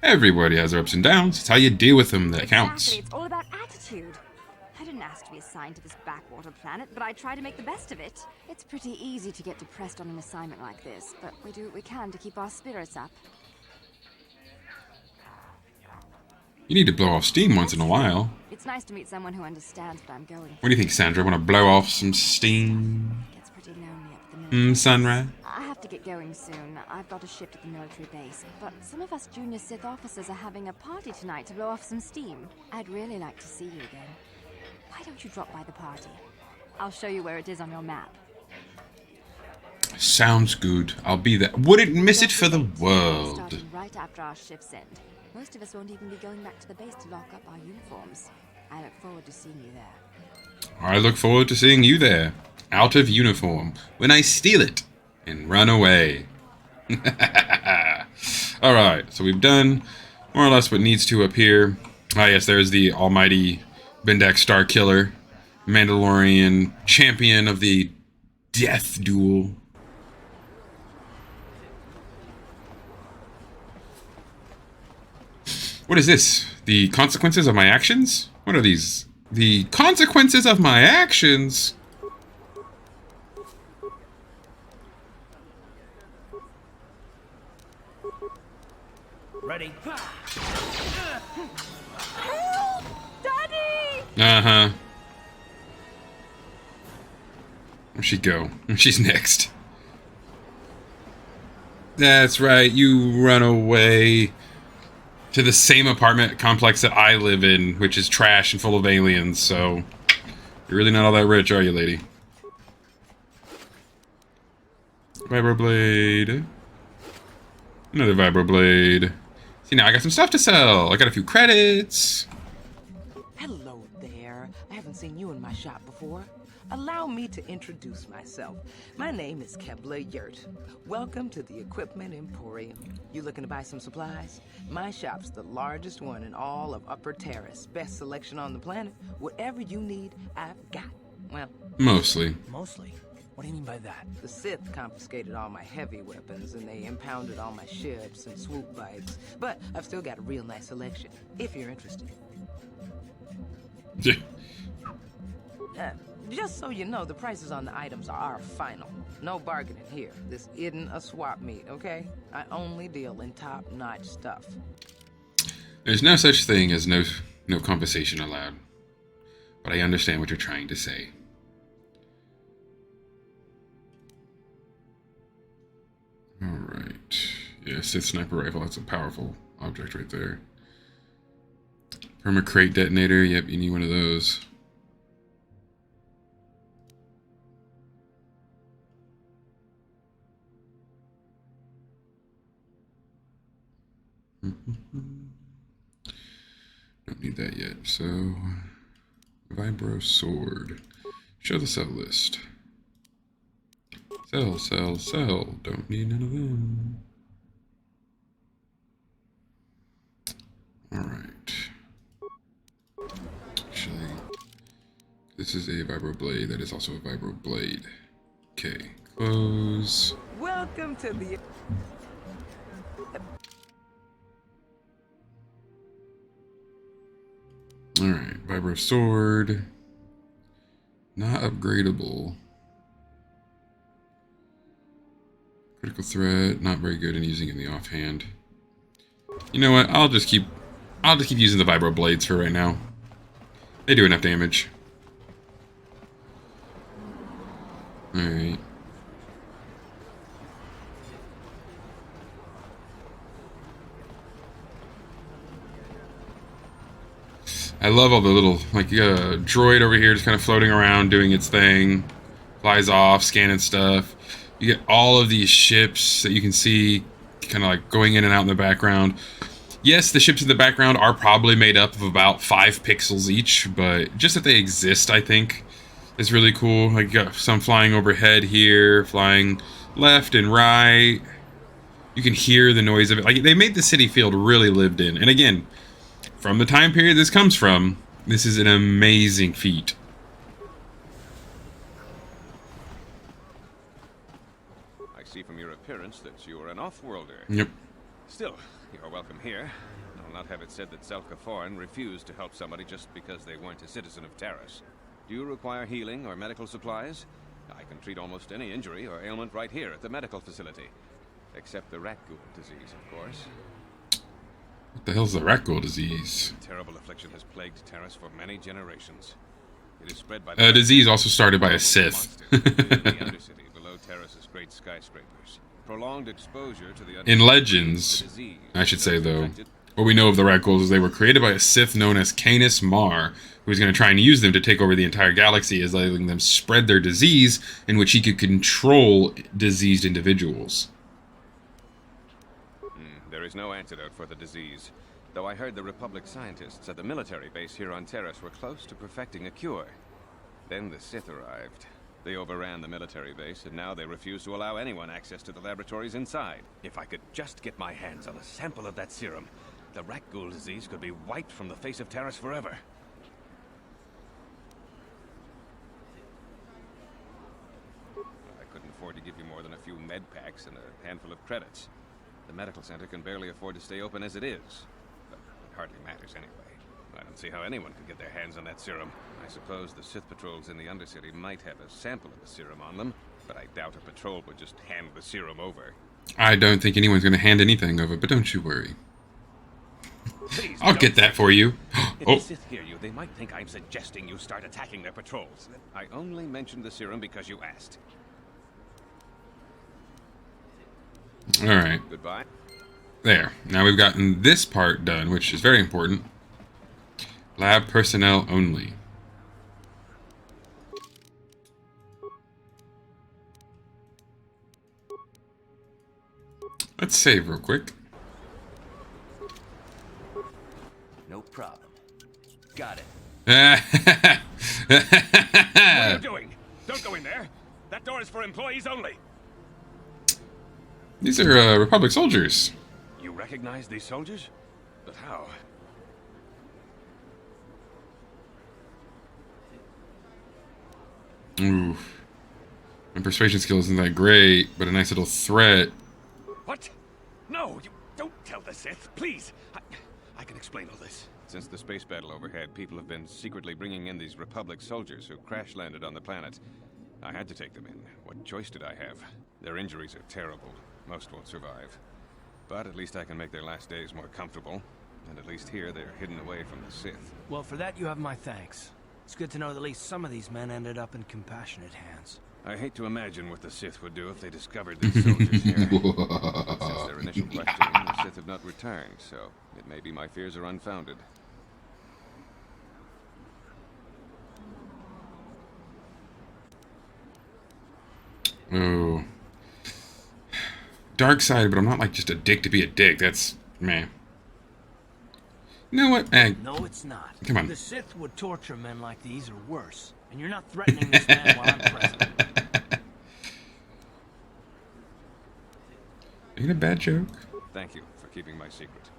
Everybody has their ups and downs. It's how you deal with them that counts. Exactly, it's all about attitude. I didn't ask to be assigned to this backwater planet, but I try to make the best of it. It's pretty easy to get depressed on an assignment like this, but we do what we can to keep our spirits up. You need to blow off steam once in a while. It's nice to meet someone who understands what I'm going through. What do you think, Sandra? Want to blow off some steam? Gets pretty lonely up at the military. Sunrise? I have to get going soon. I've got a shift at the military base. But some of us junior Sith officers are having a party tonight to blow off some steam. I'd really like to see you again. Why don't you drop by the party? I'll show you where it is on your map. Sounds good. I'll be there. Wouldn't miss it for the world. Starting right after our shift's end. Most of us won't even be going back to the base to lock up our uniforms. I look forward to seeing you there. I look forward to seeing you there. Out of uniform. When I steal it. And run away. Alright, so we've done more or less what needs to appear. Ah yes, there's the almighty Bendak Star Killer. Mandalorian champion of the death duel. What is this? The consequences of my actions? What are these? The consequences of my actions? Ready? Daddy! Uh-huh. Where'd she go? She's next. That's right, you run away to the same apartment complex that I live in, which is trash and full of aliens, so you're really not all that rich, are you, lady? Vibroblade. Another Vibroblade. See, now I got some stuff to sell. I got a few credits. Hello there. I haven't seen you in my shop before. Allow me to introduce myself. My name is Kebla Yurt. Welcome to the Equipment Emporium. You looking to buy some supplies? My shop's the largest one in all of Upper Terrace. Best selection on the planet. Whatever you need, I've got. Well, Mostly. Mostly? What do you mean by that? The Sith confiscated all my heavy weapons and they impounded all my ships and swoop bikes. But I've still got a real nice selection, if you're interested. Yeah. Just so you know, the prices on the items are final. No bargaining here. This isn't a swap meet, okay? I only deal in top-notch stuff. There's no such thing as no compensation allowed. But I understand what you're trying to say. Alright. Yeah, Sith sniper rifle, that's a powerful object right there. Permacrate detonator, yep, you need one of those. Don't need that yet, so Vibro Sword. Show the sell list. Sell, sell, sell. Don't need none of them. Alright. Actually, this is a Vibro Blade. That is also a Vibro Blade. Okay, close. Welcome to the... Alright, Vibro Sword. Not upgradable. Critical threat, not very good in using in the offhand. You know what? I'll just keep using the vibro blades for right now. They do enough damage. Alright. I love all the little, like, droid over here just kind of floating around, doing its thing. Flies off, scanning stuff. You get all of these ships that you can see kind of like going in and out in the background. Yes, the ships in the background are probably made up of about 5 pixels each, but just that they exist, I think, is really cool. Like, you got some flying overhead here, flying left and right. You can hear the noise of it. Like, they made the city feel really lived in. And again, from the time period this comes from, this is an amazing feat. I see from your appearance that you are an off-worlder. Yep. Still, you're welcome here. I'll not have it said that Zelka Foreign refused to help somebody just because they weren't a citizen of Terrace. Do you require healing or medical supplies? I can treat almost any injury or ailment right here at the medical facility. Except the rat ghoul disease, of course. What the hell's the rat ghoul disease? A terrible affliction has plagued Terrace for many generations. It is spread by A disease also started by a Sith. in the Undercity below Terrace's great skyscrapers. Prolonged exposure to the In Legends, I should say though, what we know of the rat ghouls is they were created by a Sith known as Canis Mar, who was going to try and use them to take over the entire galaxy, as letting them spread their disease, in which he could control diseased individuals. There is no antidote for the disease, though I heard the Republic scientists at the military base here on Terrace were close to perfecting a cure. Then the Sith arrived. They overran the military base, and now they refuse to allow anyone access to the laboratories inside. If I could just get my hands on a sample of that serum, the rat ghoul disease could be wiped from the face of Terrace forever. I couldn't afford to give you more than a few med packs and a handful of credits. The medical center can barely afford to stay open as it is. But it hardly matters anyway. I don't see how anyone could get their hands on that serum. I suppose the Sith patrols in the Undercity might have a sample of the serum on them, but I doubt a patrol would just hand the serum over. I don't think anyone's going to hand anything over, but don't you worry. I'll get that for you. If Oh, the Sith hear you, they might think I'm suggesting you start attacking their patrols. I only mentioned the serum because you asked. all right. Goodbye. There. Now we've gotten this part done, which is very important. Lab personnel only. Let's save real quick. No problem. Got it. What are you doing? Don't go in there. That door is for employees only. These are Republic soldiers. You recognize these soldiers? But how? Ooh. My persuasion skill isn't that great, but a nice little threat. What? No, you don't tell the Sith, please. I can explain all this. Since the space battle overhead, people have been secretly bringing in these Republic soldiers who crash-landed on the planet. I had to take them in. What choice did I have? Their injuries are terrible. Most won't survive. But at least I can make their last days more comfortable. And at least here, they're hidden away from the Sith. Well, for that you have my thanks. It's good to know that at least some of these men ended up in compassionate hands. I hate to imagine what the Sith would do if they discovered these soldiers here. Since their initial questioning, the Sith have not returned, so it may be my fears are unfounded. Oh. Dark side, but I'm not like just a dick to be a dick. That's meh. You know what? No, it's not. Come on. The Sith would torture men like these or worse, and you're not threatening this man while I'm present. Ain't a bad joke. Thank you for keeping my secret.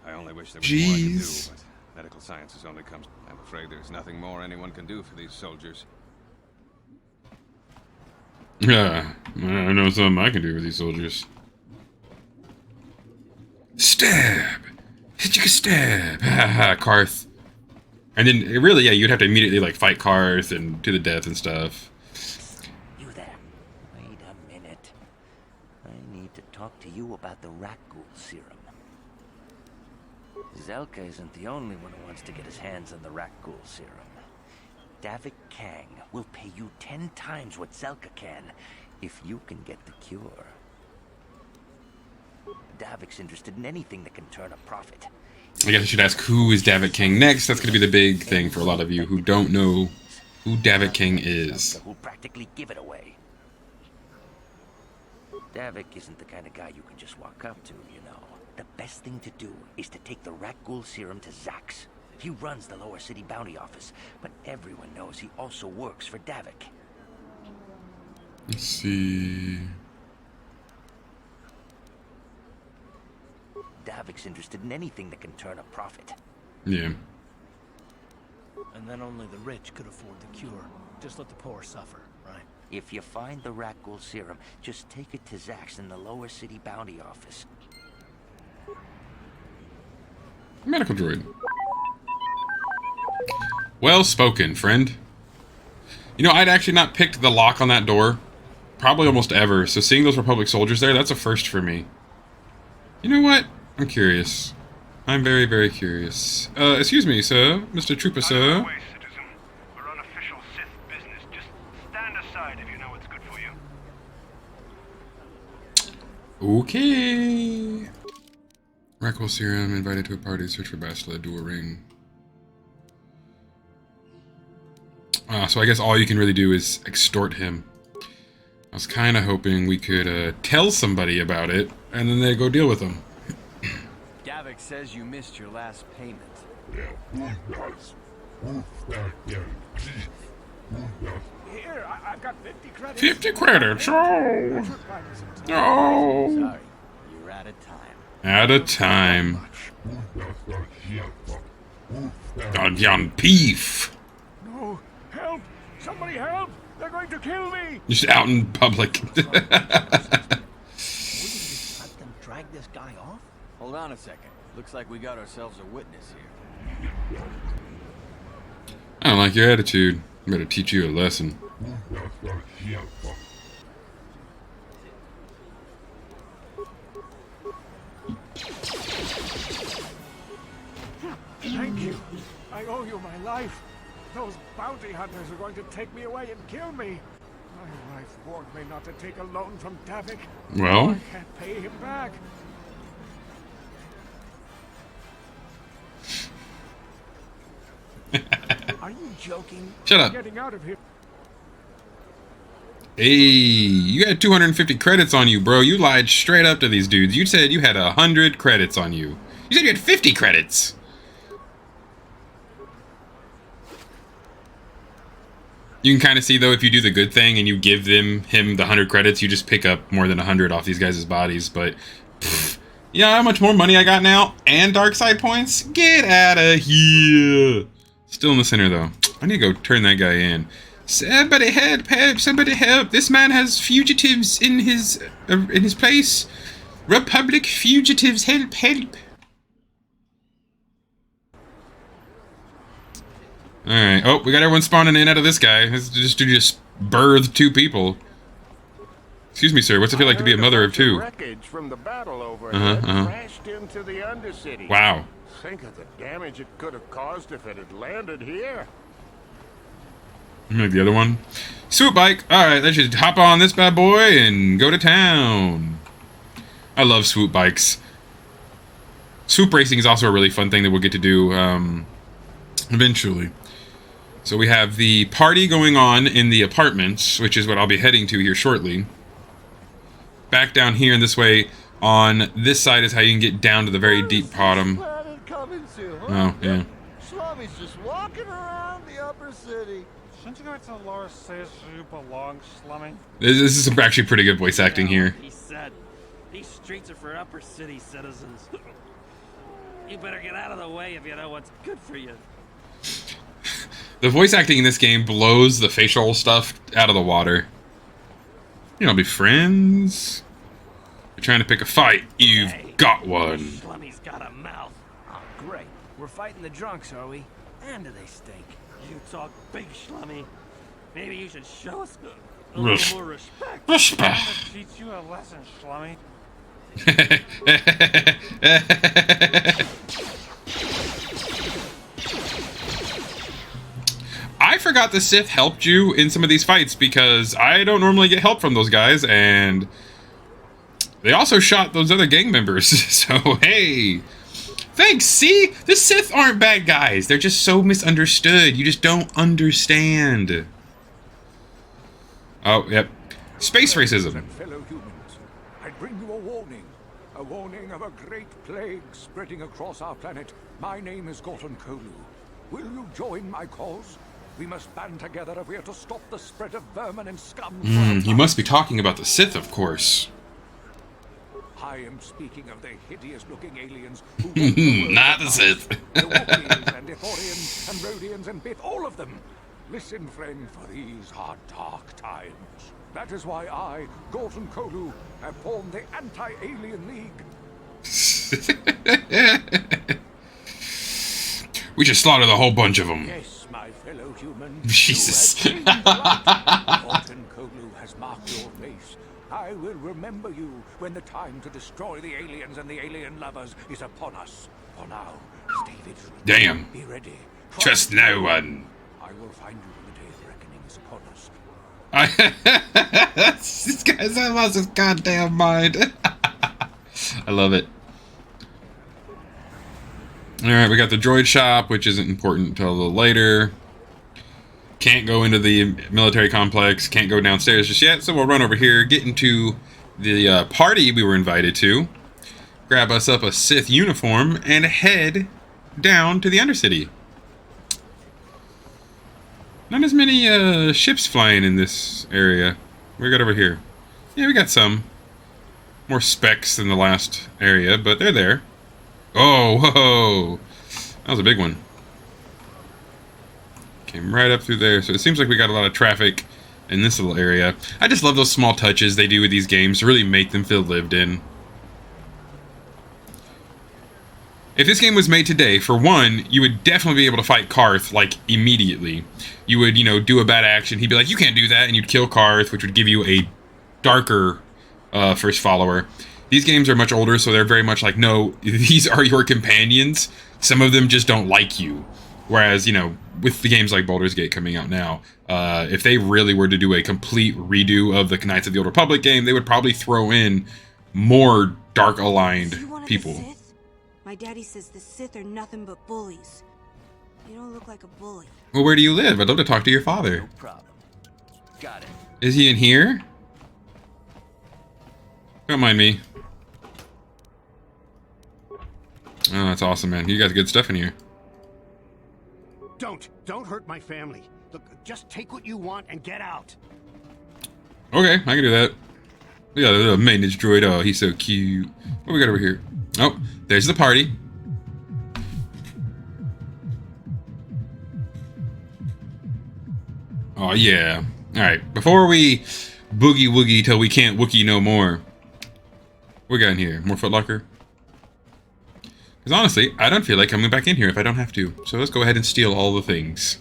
I only wish there was more I could do, Jeez. but medical sciences only comes. I'm afraid there's nothing more anyone can do for these soldiers. Yeah, I know something I can do with these soldiers. Stab! Hit you, stab! Ha ha, Karth. And then, really, yeah, you'd have to immediately, like, fight cars and to the death and stuff. You there. Wait a minute. I need to talk to you about the rat ghoul serum. Zelka isn't the only one who wants to get his hands on the rat ghoul serum. Davik Kang will pay you 10 times what Zelka can if you can get the cure. Davik's interested in anything that can turn a profit. I guess I should ask, who is Davik King next? That's going to be the big thing for a lot of you who don't know who Davik King is. Who'll practically give it away. Davik isn't the kind of guy you can just walk up to, you know. The best thing to do is to take the rat ghoul serum to Zax. He runs the lower city bounty office, but everyone knows he also works for Davik. Let's see. Davik's interested in anything that can turn a profit. Yeah. And then only the rich could afford the cure. Just let the poor suffer, right? If you find the rat ghoul serum, just take it to Zax in the lower city bounty office. Medical droid. Well spoken, friend. You know, I'd actually not picked the lock on that door probably almost ever, so seeing those Republic soldiers there, that's a first for me. You know what? I'm curious. I'm very, very curious. Excuse me, sir. Mr. Trooper, sir. We're on official Sith business. Just stand aside if you know what's good for you. Okay. Rackle Serum invited to a party. Search for Bastila Dual Ring. So I guess all you can really do is extort him. I was kind of hoping we could tell somebody about it, and then they go deal with him. Davik says you missed your last payment. Here, I've got 50 credits. 50 credits! Oh! No! Sorry, you're out of time. Out of time. Goddamn beef! No, help! Somebody help! They're going to kill me! Just out in public. Wouldn't you let them drag this guy off? Hold on a second. Looks like we got ourselves a witness here. I don't like your attitude. I better teach you a lesson. Thank you. I owe you my life. Those bounty hunters are going to take me away and kill me. My wife warned me not to take a loan from Davik. Well? I can't pay him back. Are you joking? Shut up. Getting out of here. Hey, you had 250 credits on you, bro. You lied straight up to these dudes. You said you had 100 credits on you. You said you had 50 credits. You can kind of see, though, if you do the good thing and you give him the 100 credits, you just pick up more than 100 off these guys' bodies. But, pfft, you know how much more money I got now? And dark side points? Get out of here. Still in the center, though. I need to go turn that guy in. Somebody help, help, somebody help. This man has fugitives in his place. Republic fugitives, help, help. Alright, oh, we got everyone spawning in out of this guy. This just birthed 2 people. Excuse me, sir, what's it feel like to be a mother of 2? Wreckage from the battle overhead crashed into the Undercity. Wow. Think of the damage it could have caused if it had landed here. Like the other one. Swoop bike. Alright, let's just hop on this bad boy and go to town. I love swoop bikes. Swoop racing is also a really fun thing that we'll get to do eventually. So we have the party going on in the apartments, which is what I'll be heading to here shortly. Back down here in this way, on this side is how you can get down to the very deep bottom. Oh, yeah. Slummy's just walking around the upper city. Shouldn't you go to Laura says you belong, Slummy? This is actually pretty good voice acting here. He said, these streets are for upper city citizens. You better get out of the way if you know what's good for you. The voice acting in this game blows the facial stuff out of the water. You know, be friends. You're trying to pick a fight. You've got one. Slummy's got a mouth. Oh, great. We're fighting the drunks, are we? Man, do they stink. You talk big, Schlummy. Maybe you should show us a Rush. little more respect. Respect. I'm gonna teach you a lesson, Schlummy. I forgot the Sith helped you in some of these fights because I don't normally get help from those guys, and they also shot those other gang members. So, hey, thanks. See, the Sith aren't bad guys. They're just so misunderstood. You just don't understand. Oh, yep. Space racism. Fellow humans, I bring you a warning of a great plague spreading across our planet. My name is Gorton Kolu. Will you join my cause? We must band together if we are to stop the spread of vermin and scum. You must be talking about the Sith, of course. I am speaking of the hideous-looking aliens Not the Sith. The Wookiees and Ithorians and Rhodians and Bith, all of them. Listen, friend, for these are dark times. That is why I, Gorton Kolu, have formed the Anti-Alien League. We should slaughter the whole bunch of them. Yes, my fellow human. Jesus. Gorton Kolu has marked your face. I will remember you when the time to destroy the aliens and the alien lovers is upon us. For now, stay vigilant. Damn. Be ready. Trust no one. I will find you when the day of reckoning is upon us. This guy's lost his goddamn mind. I love it. Alright, we got the droid shop, which isn't important until a little later. Can't go into the military complex, can't go downstairs just yet, so we'll run over here, get into the party we were invited to, grab us up a Sith uniform, and head down to the Undercity. Not as many ships flying in this area. What we got over here? Yeah, we got some. More specs than the last area, but they're there. Oh, whoa! That was a big one. Came right up through there, so it seems like we got a lot of traffic in this little area. I just love those small touches they do with these games to really make them feel lived in. If this game was made today, for one, you would definitely be able to fight Karth, like, immediately. You would, you know, do a bad action, he'd be like, you can't do that, and you'd kill Karth, which would give you a darker first follower. These games are much older, so they're very much like, no, these are your companions. Some of them just don't like you. Whereas, you know, with the games like Baldur's Gate coming out now, if they really were to do a complete redo of the Knights of the Old Republic game, they would probably throw in more dark-aligned people. My daddy says the Sith are nothing but bullies. You don't look like a bully. Well, where do you live? I'd love to talk to your father. No problem. Got it. Is he in here? Don't mind me. Oh, that's awesome, man. You got good stuff in here. Don't hurt my family. Look, just take what you want and get out. Okay, I can do that. We got a little maintenance droid. Oh, he's so cute. What we got over here? Oh, there's the party. Oh, yeah. Alright, before we boogie-woogie till we can't wookie no more. What we got in here? More Footlocker? Because honestly, I don't feel like coming back in here if I don't have to. So let's go ahead and steal all the things.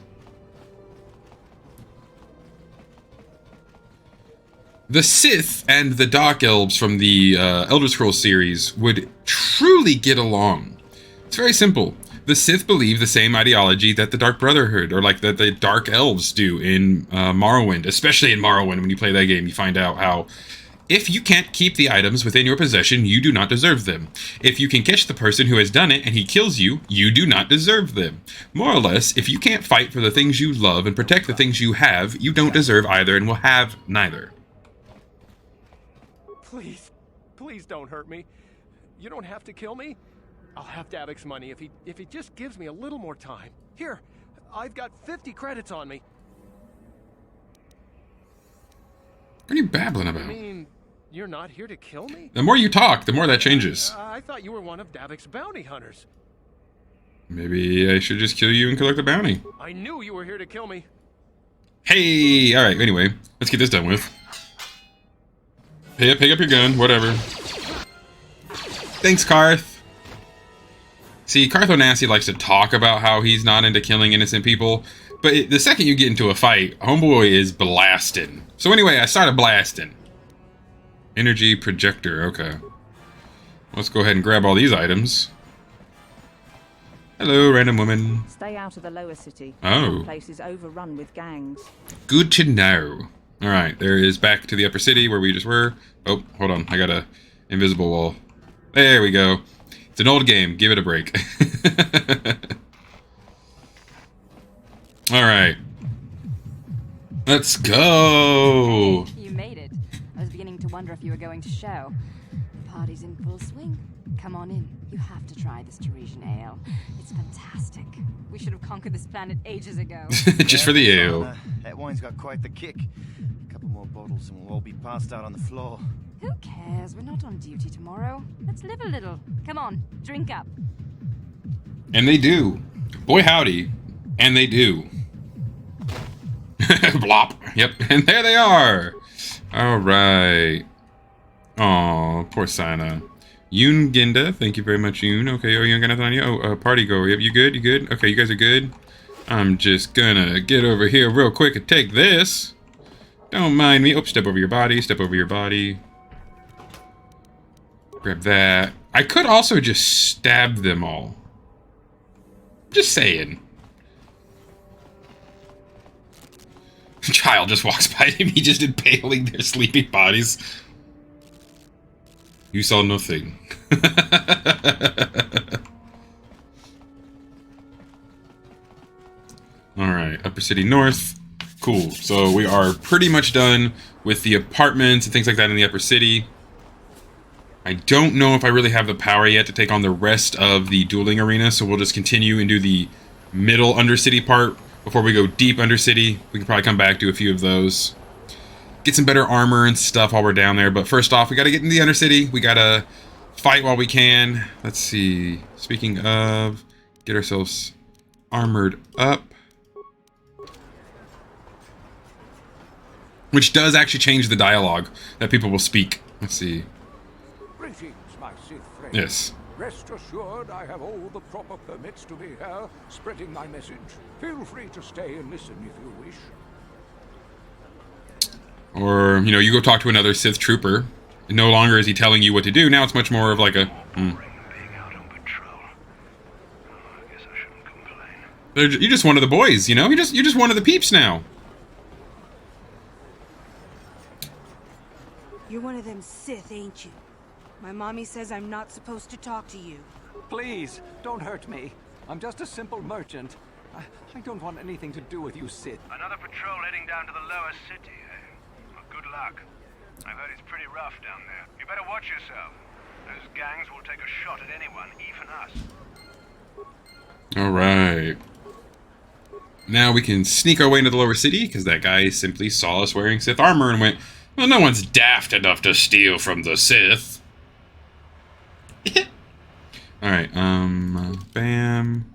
The Sith and the Dark Elves from the Elder Scrolls series would truly get along. It's very simple. The Sith believe the same ideology that the Dark Brotherhood, or like that the Dark Elves do in Morrowind. Especially in Morrowind, when you play that game, you find out how if you can't keep the items within your possession, you do not deserve them. If you can catch the person who has done it and he kills you, you do not deserve them. More or less, if you can't fight for the things you love and protect the things you have, you don't deserve either and will have neither. Please don't hurt me. You don't have to kill me. I'll have Davic's money if he just gives me a little more time. Here, I've got 50 credits on me. What are you babbling about? I mean, you're not here to kill me? The more you talk, the more that changes. I thought you were one of Davic's bounty hunters. Maybe I should just kill you and collect the bounty. I knew you were here to kill me. Hey! Alright, anyway, let's get this done with. Pick up your gun, whatever. Thanks, Karth. See, Carthonassi likes to talk about how he's not into killing innocent people, but the second you get into a fight, homeboy is blasting. So anyway, I started blasting. Energy projector, okay. Let's go ahead and grab all these items. Hello, random woman. Stay out of the lower city. Oh. The place is overrun with gangs. Good to know. Alright, there is back to the upper city where we just were. Oh, hold on. I got a invisible wall. There we go. It's an old game. Give it a break. Alright. Let's go! Hey, you made it. I was beginning to wonder if you were going to show. The party's in full swing. Come on in. You have to try this Teresian ale. It's fantastic. We should have conquered this planet ages ago. Just for the ale. That wine's got quite the kick. A couple more bottles and we'll all be passed out on the floor. Who cares? We're not on duty tomorrow. Let's live a little. Come on, drink up. And they do. Boy howdy. And they do. Blop. Yep. And there they are. Alright. Aw, poor Sana. Yoon Ginda. Thank you very much, Yoon. Okay, oh, you ain't got nothing on you? Oh, party goer. Yep, you good? You good? Okay, you guys are good? I'm just gonna get over here real quick and take this. Don't mind me. Oh, step over your body. Step over your body. Grab that. I could also just stab them all. Just saying. Child just walks by him. He just impaling their sleeping bodies. You saw nothing. Alright, Upper City North. Cool. So we are pretty much done with the apartments and things like that in the Upper City. I don't know if I really have the power yet to take on the rest of the dueling arena, so we'll just continue and do the middle Undercity part before we go deep Undercity. We can probably come back to a few of those. Get some better armor and stuff while we're down there, but first off, we gotta get in the Undercity. We gotta fight while we can. Let's see. Speaking of, get ourselves armored up. Which does actually change the dialogue that people will speak. Let's see. Greetings, my Sith friends. Yes. Rest assured I have all the proper permits to be here, spreading my message. Feel free to stay and listen if you wish. Or, you know, you go talk to another Sith trooper. And no longer is he telling you what to do. Now it's much more of like a... You're just one of the boys, you know? You're just one of the peeps now. You're one of them Sith, ain't you? My mommy says I'm not supposed to talk to you. Please, don't hurt me. I'm just a simple merchant. I don't want anything to do with you, Sith. Another patrol heading down to the lower city, eh? Well, good luck. I've heard it's pretty rough down there. You better watch yourself. Those gangs will take a shot at anyone, even us. Alright. Now we can sneak our way into the lower city, because that guy simply saw us wearing Sith armor and went, well, no one's daft enough to steal from the Sith. Alright, bam.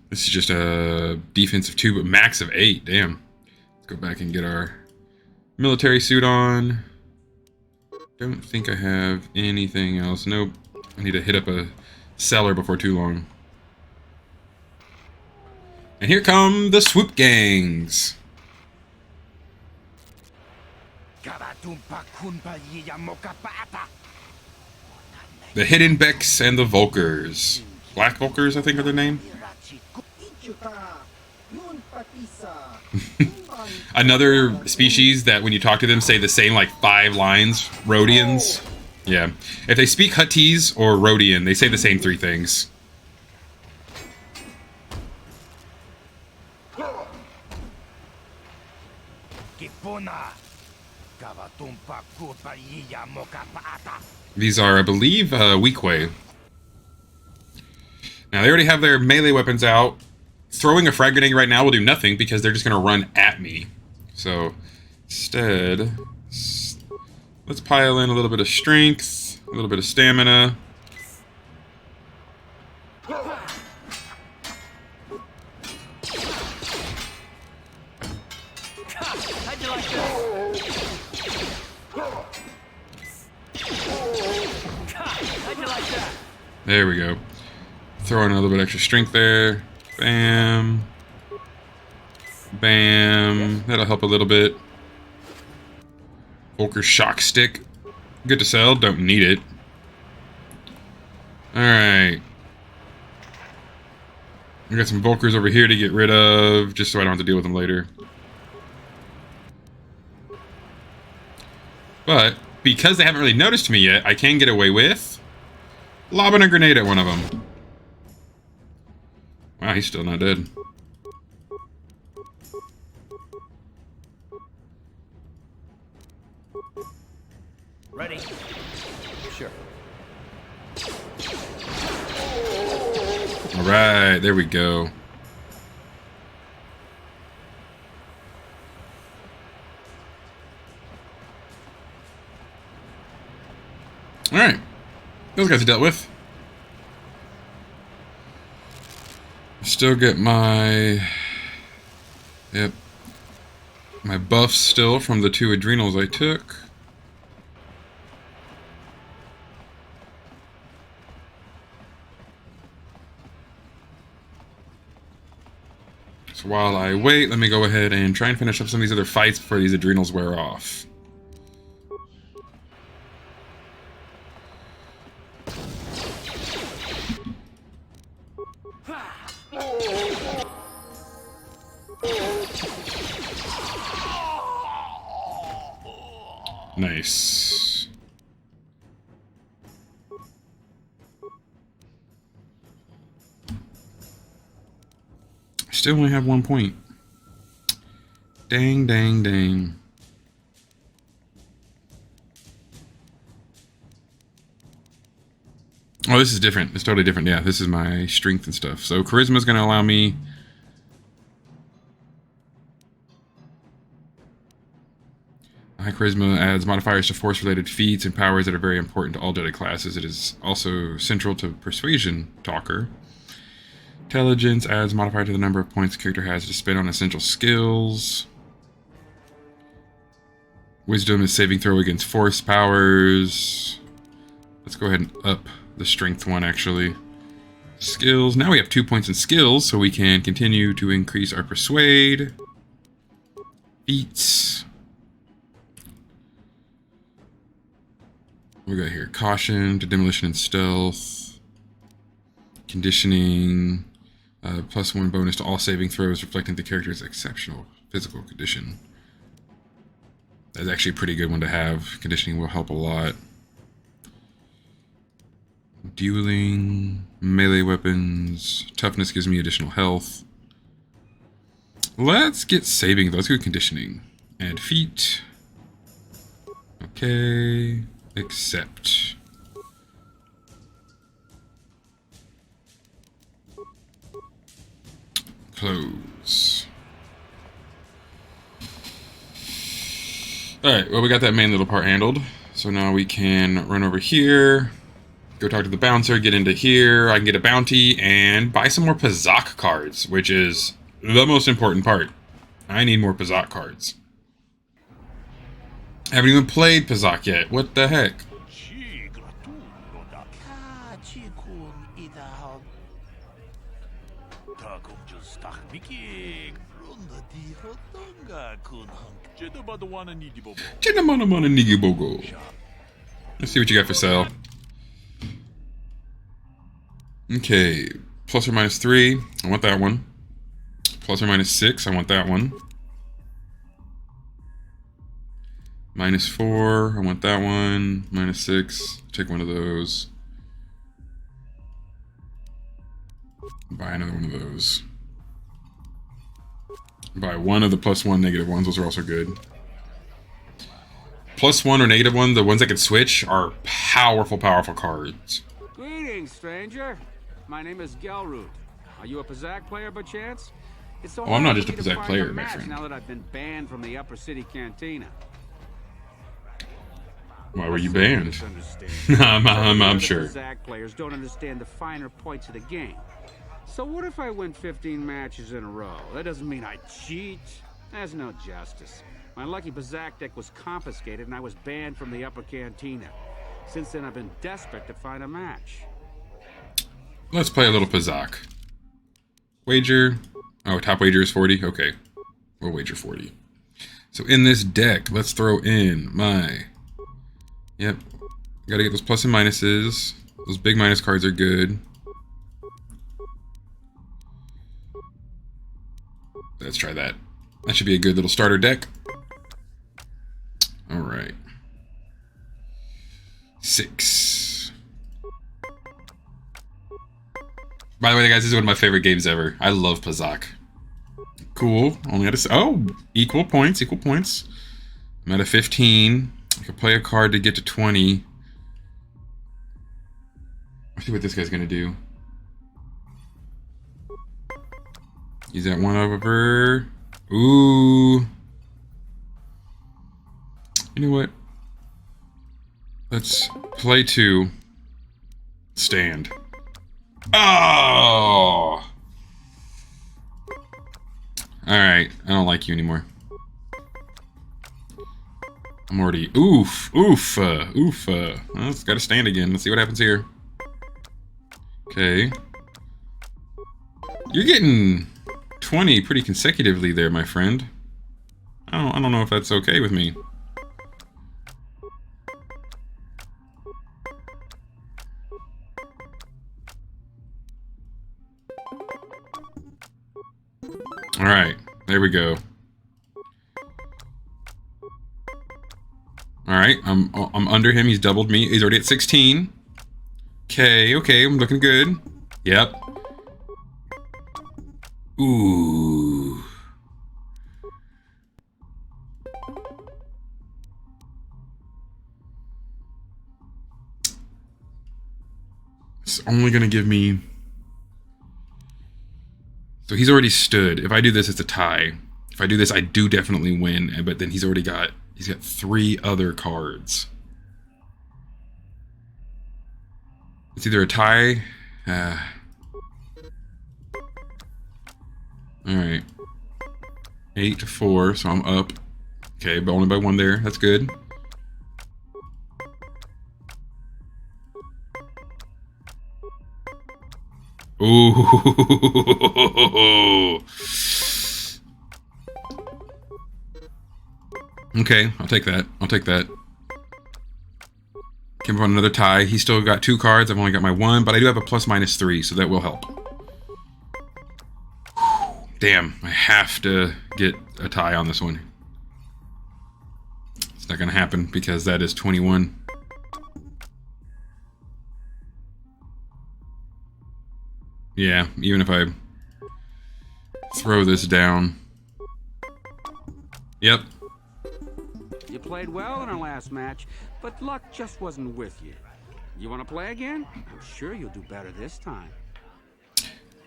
This is just a defensive 2, but max of 8, damn. Let's go back and get our military suit on. Don't think I have anything else. Nope. I need to hit up a cellar before too long. And here come the swoop gangs. The Hidden Becks and the Volkers. Black Volkers, I think, are their name. Another species that when you talk to them say the same like 5 lines. Rhodians. Yeah. If they speak Huttese or Rhodian, they say the same 3 things. These are, I believe, Weequay. Now, they already have their melee weapons out. Throwing a frag grenade right now will do nothing because they're just going to run at me. So, instead, let's pile in a little bit of strength, a little bit of stamina. There we go. Throw in a little bit extra strength there. Bam. Bam. That'll help a little bit. Volker's shock stick. Good to sell. Don't need it. Alright. We got some Volkers over here to get rid of, just so I don't have to deal with them later. But, because they haven't really noticed me yet, I can get away with lobbing a grenade at one of them. Wow, he's still not dead. Ready? Sure. Alright, there we go. Alright. Those guys are dealt with. Still get my... Yep. My buffs still from the 2 adrenals I took. So while I wait, let me go ahead and try and finish up some of these other fights before these adrenals wear off. Nice. Still only have 1 point. Dang, dang, dang. Oh, this is different. It's totally different. Yeah, this is my strength and stuff. So charisma is going to allow me... High charisma adds modifiers to force-related feats and powers that are very important to all Jedi classes. It is also central to persuasion talker. Intelligence adds modifier to the number of points the character has to spend on essential skills. Wisdom is saving throw against force powers. Let's go ahead and up the strength one, actually. Skills. Now we have 2 points in skills, so we can continue to increase our persuade. Feats. What we got here? Caution to demolition and stealth. Conditioning. +1 bonus to all saving throws reflecting the character's exceptional physical condition. That's actually a pretty good one to have. Conditioning will help a lot. Dueling, melee weapons, toughness gives me additional health. Let's get saving. Let's go conditioning. Add feat. Okay. Accept. Close. Alright, well, we got that main little part handled. So now we can run over here, go talk to the bouncer, get into here. I can get a bounty and buy some more Pazak cards, which is the most important part. I need more Pazak cards. I haven't even played Pazak yet. What the heck? Let's see what you got for sale. Okay, plus or minus 3, I want that one. Plus or minus 6, I want that one. Minus 4, I want that one. Minus 6, take one of those. Buy another one of those. Buy one of the +1, -1s, those are also good. +1 or -1, the ones that can switch, are powerful, powerful cards. Greetings, stranger. My name is Gelroot. Are you a Pazak player by chance? It's so Oh, I'm not hard just a for me to Pazak find player, a my match friend. now that I've been banned from the Upper City Cantina. Why were you banned? I'm sure. Pazak players don't understand the finer points of the game. So what if I win 15 matches in a row? That doesn't mean I cheat. There's no justice. My lucky Pazak deck was confiscated and I was banned from the Upper Cantina. Since then, I've been desperate to find a match. Let's play a little Pazak. Wager. Oh, top wager is 40? Okay. We'll wager 40. So in this deck, let's throw in my... Yep. Gotta get those plus and minuses. Those big minus cards are good. Let's try that. That should be a good little starter deck. Alright. 6. By the way, guys, this is one of my favorite games ever. I love Pazak. Cool. Only had a... Oh! Equal points, equal points. I'm at a 15. I could play a card to get to 20. Let's see what this guy's gonna do. He's at 1 over. Ooh. You know what? Let's play 2. Stand. Oh! Alright, I don't like you anymore. I'm already... Oof! Well, it's gotta stand again. Let's see what happens here. Okay. You're getting 20 pretty consecutively there, my friend. I don't know if that's okay with me. Alright, there we go. Alright, I'm under him, he's doubled me. He's already at 16. Okay, I'm looking good. Yep. Ooh. It's only gonna give me... So he's already stood. If I do this, it's a tie. If I do this, I do definitely win. But then he's got 3 other cards. It's either a tie. Alright. 8 to 4, so I'm up. Okay, but only by 1 there. That's good. Ooh. Okay, I'll take that. Came up on another tie. He's still got 2 cards. I've only got my 1, but I do have a plus minus 3, so that will help. Damn, I have to get a tie on this one. It's not gonna happen because that is 21. Yeah, even if I throw this down. Yep. You played well in our last match, but luck just wasn't with you. You want to play again? I'm sure you'll do better this time.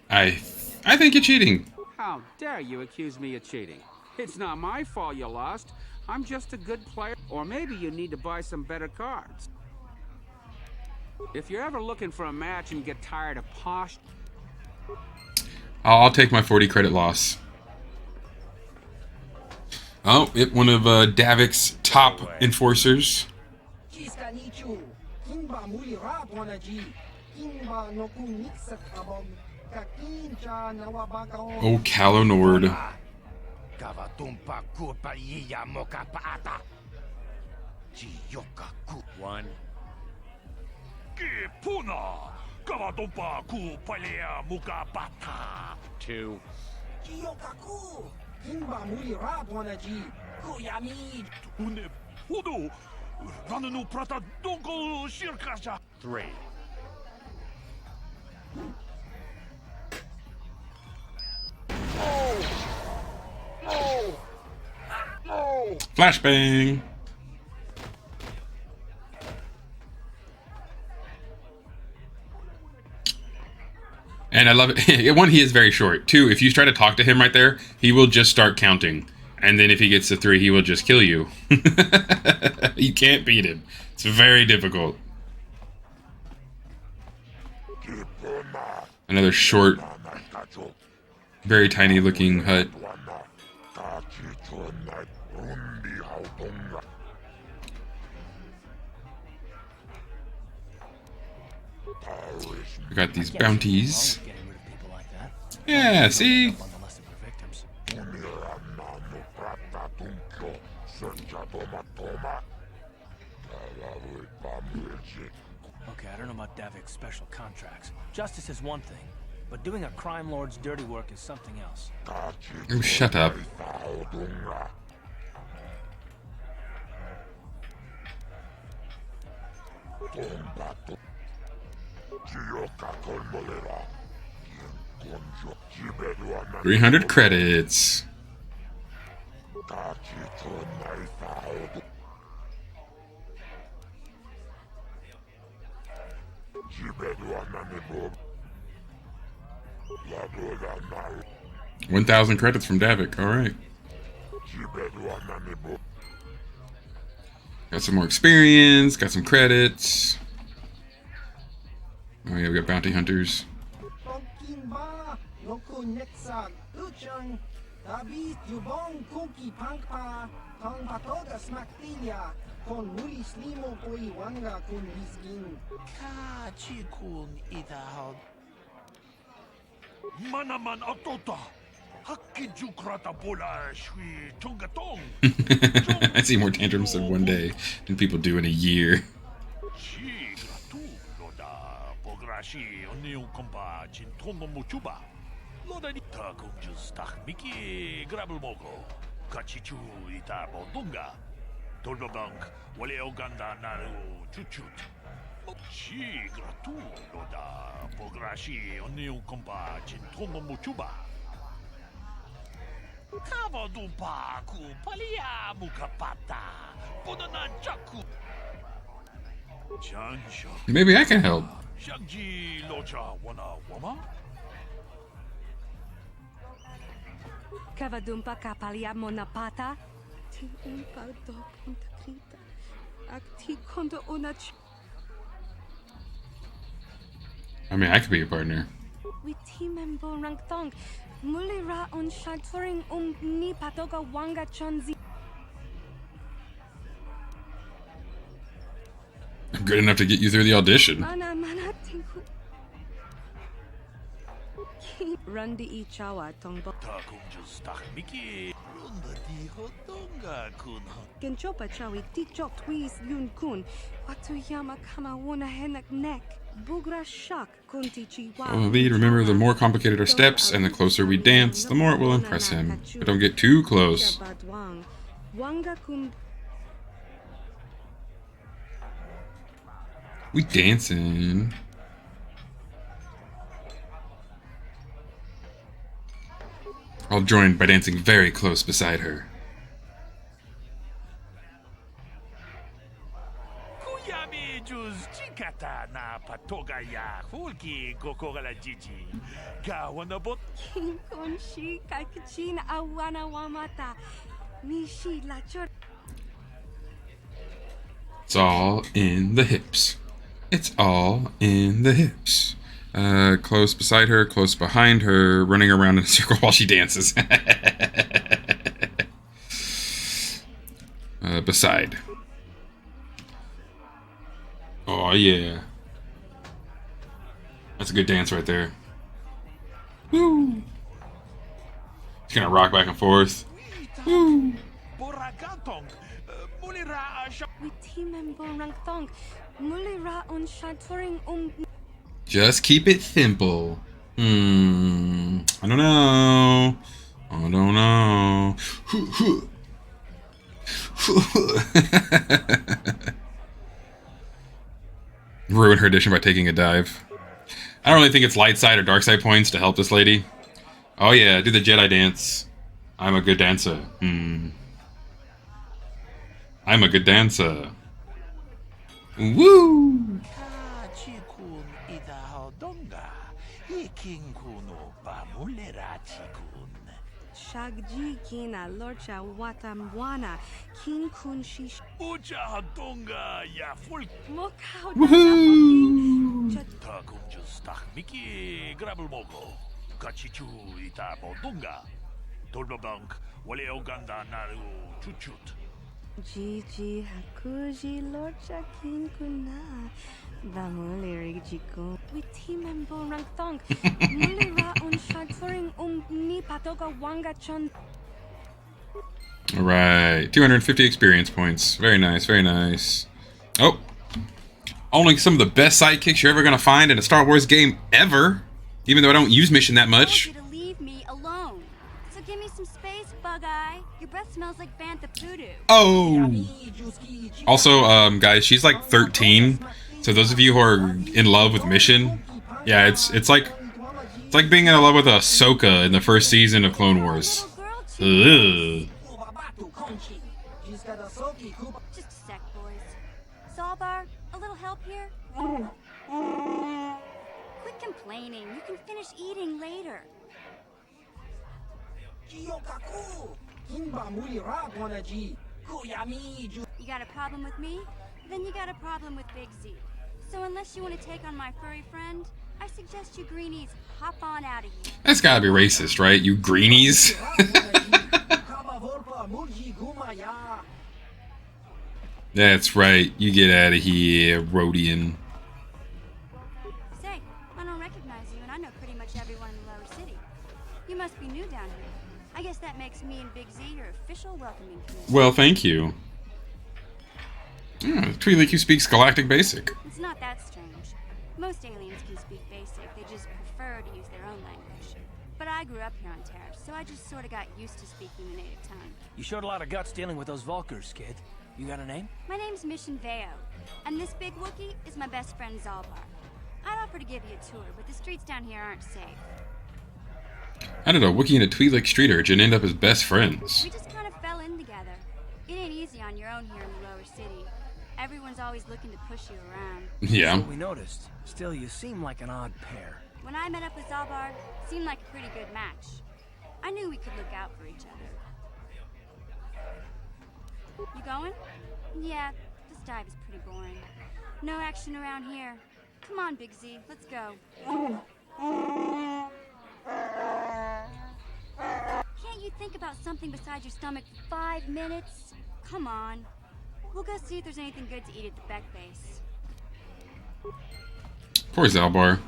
I think you're cheating. How dare you accuse me of cheating? It's not my fault you lost. I'm just a good player. Or maybe you need to buy some better cards. If you're ever looking for a match and get tired of posh... I'll take my 40 credit loss. Oh, one of Davik's top enforcers. Oh, Calonord. 1. Two. Three. Flashbang. And I love it. 1, he is very short. 2, if you try to talk to him right there, he will just start counting. And then if he gets to 3, he will just kill you. You can't beat him. It's very difficult. Another short, very tiny looking hut. got these bounties. Yeah, see? Okay, I don't know about Davik's special contracts. Justice is one thing, but doing a crime lord's dirty work is something else. Oh, shut up. $300 credits. $1,000 credits from Davik. All right. Got some more experience. Got some credits. Oh yeah, we got bounty hunters. Manaman Otota. I see more tantrums in one day than people do in a year. Maybe I can help. Kavadumpa kapalia monapata. Ti umpa do punta krita. Akti kondo onach. I mean, I could be a partner. We timembo rangtong. Mulira on shantoring ni patoga wanga chonzi. I'm good enough to get you through the audition. Mana tinku. Rundi ichawa tongbo. Genchopa chawi tikjok tweez yun kun. Watuyama kama wona henak neck. Bugra shak kunti chiwa. Oh, lead, remember, the more complicated our steps and the closer we dance, the more it will impress him. But don't get too close. We dancing. I'll join by dancing very close beside her. It's all in the hips. It's all in the hips. Close beside her, close behind her, running around in a circle while she dances. Beside. Oh, yeah. That's a good dance right there. Woo! It's gonna rock back and forth. Woo! Just keep it simple. I don't know. I don't know. Ruin her audition by taking a dive. I don't really think it's light side or dark side points to help this lady. Oh yeah, do the Jedi dance. I'm a good dancer. I'm a good dancer. Woo! Shagji kina lorcha watamwana kin kun shish. Ucha hadonga ya full. Woohoo! Takum justach Mickey grabel mogo. Kachichu ita bodunga. Tolbabank wale oganda naru chuchut. Gigi hakuji lorcha kin kuna. All right, 250 experience points. Very nice, very nice. Oh, only some of the best sidekicks you're ever gonna find in a Star Wars game ever. Even though I don't use Mission that much. Leave me alone. So give me some space, Bug-Eye. Your breath smells like bantha poodoo. Oh. Also, guys, she's like 13. So those of you who are in love with Mission, yeah, it's like being in love with Ahsoka in the first season of Clone Wars. Ugh. Just a sec, boys. Zalbar, a little help here? Quit complaining. You can finish eating later. You got a problem with me? Then you got a problem with Big Z. So unless you want to take on my furry friend, I suggest you greenies hop on out of here. That's gotta be racist, right? You greenies. That's right. You get out of here, Rhodian. Say, I don't recognize you, and I know pretty much everyone in the lower city. You must be new down here. I guess that makes me and Big Z your official welcoming committee. Well, thank you. Yeah, Twi'lek who speaks Galactic Basic. It's not that strange. Most aliens can speak Basic. They just prefer to use their own language. But I grew up here on Terra, so I just sort of got used to speaking the native tongue. You showed a lot of guts dealing with those Vulkars, kid. You got a name? My name's Mission Veo, and this big Wookiee is my best friend Zalbar. I'd offer to give you a tour, but the streets down here aren't safe. How did a Wookiee and a Twi'lek street urchin end up as best friends? We just kind of fell in together. It ain't easy on your own here in the lower city. Everyone's always looking to push you around. Yeah. That's what we noticed. Still, you seem like an odd pair. When I met up with Zalbar, it seemed like a pretty good match. I knew we could look out for each other. You going? Yeah, this dive is pretty boring. No action around here. Come on, Big Z, let's go. Can't you think about something besides your stomach for 5 minutes? Come on. We'll go see if there's anything good to eat at the Beck base. Poor Zalbar.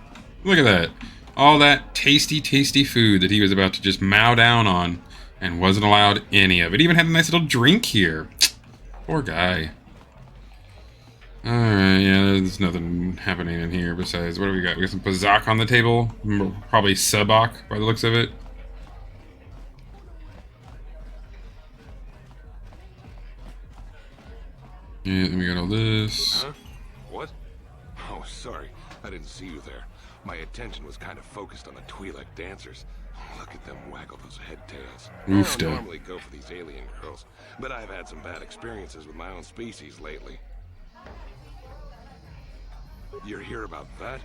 Look at that. All that tasty, tasty food that he was about to just mow down on and wasn't allowed any of it. Even had a nice little drink here. Poor guy. Alright, yeah, there's nothing happening in here besides, what do we got? We got some Pazak on the table. Probably Sabak by the looks of it. Yeah, then we got all this. Huh? What? Oh, sorry. I didn't see you there. My attention was kind of focused on the Twi'lek dancers. Look at them waggle those head tails. Oofta. I don't normally go for these alien girls, but I've had some bad experiences with my own species lately. You're here about that?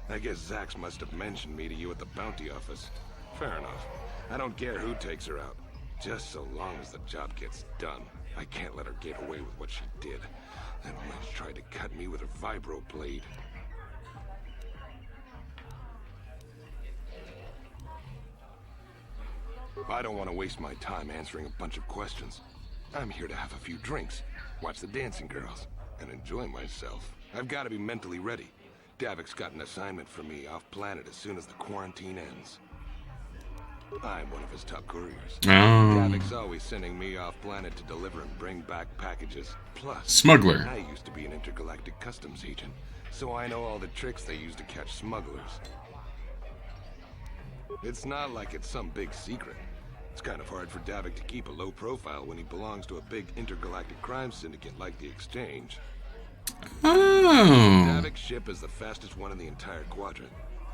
I guess Zax must have mentioned me to you at the bounty office. Fair enough. I don't care who takes her out. Just so long as the job gets done. I can't let her get away with what she did. That wench tried to cut me with her vibro blade. I don't want to waste my time answering a bunch of questions. I'm here to have a few drinks, watch the dancing girls, and enjoy myself. I've got to be mentally ready. Davik's got an assignment for me off-planet as soon as the quarantine ends. I'm one of his top couriers. Oh. Davik's always sending me off-planet to deliver and bring back packages. Plus, Smuggler. I used to be an intergalactic customs agent, so I know all the tricks they use to catch smugglers. It's not like it's some big secret. It's kind of hard for Davik to keep a low profile when he belongs to a big intergalactic crime syndicate like the Exchange. Oh. Davik's ship is the fastest one in the entire quadrant.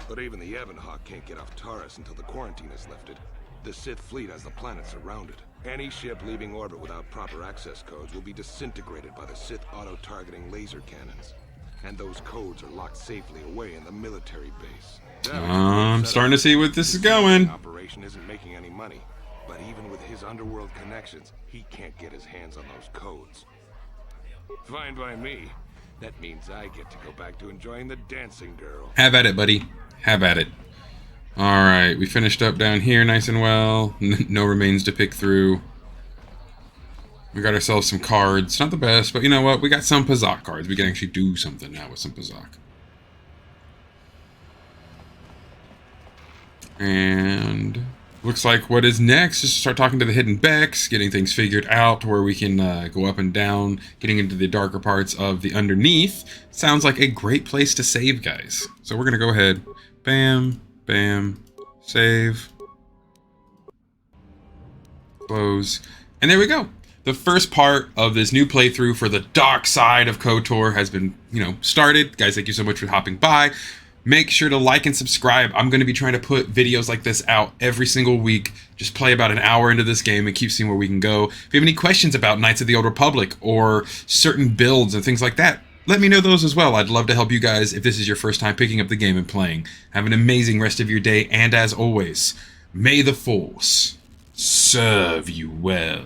But even the Evanhawk can't get off Taurus until the quarantine is lifted. The Sith fleet has the planet surrounded. Any ship leaving orbit without proper access codes will be disintegrated by the Sith auto-targeting laser cannons. And those codes are locked safely away in the military base. I'm starting to see what this is going. Operation isn't making any money, but even with his underworld connections, he can't get his hands on those codes. Fine by me. That means I get to go back to enjoying the dancing girl. Have at it, buddy. Have at it. Alright, we finished up down here nice and well. No remains to pick through. We got ourselves some cards. Not the best, but you know what? We got some Pazak cards. We can actually do something now with some Pazak. And looks like what is next is to start talking to the hidden Becks, getting things figured out to where we can go up and down, getting into the darker parts of the underneath. Sounds like a great place to save, guys. So we're going to go ahead. Bam, bam, save. Close. And there we go. The first part of this new playthrough for the dark side of KOTOR has been, started. Guys, thank you so much for hopping by. Make sure to like and subscribe. I'm going to be trying to put videos like this out every single week. Just play about an hour into this game and keep seeing where we can go. If you have any questions about Knights of the Old Republic or certain builds and things like that, let me know those as well. I'd love to help you guys if this is your first time picking up the game and playing. Have an amazing rest of your day, and as always, may the Force serve you well.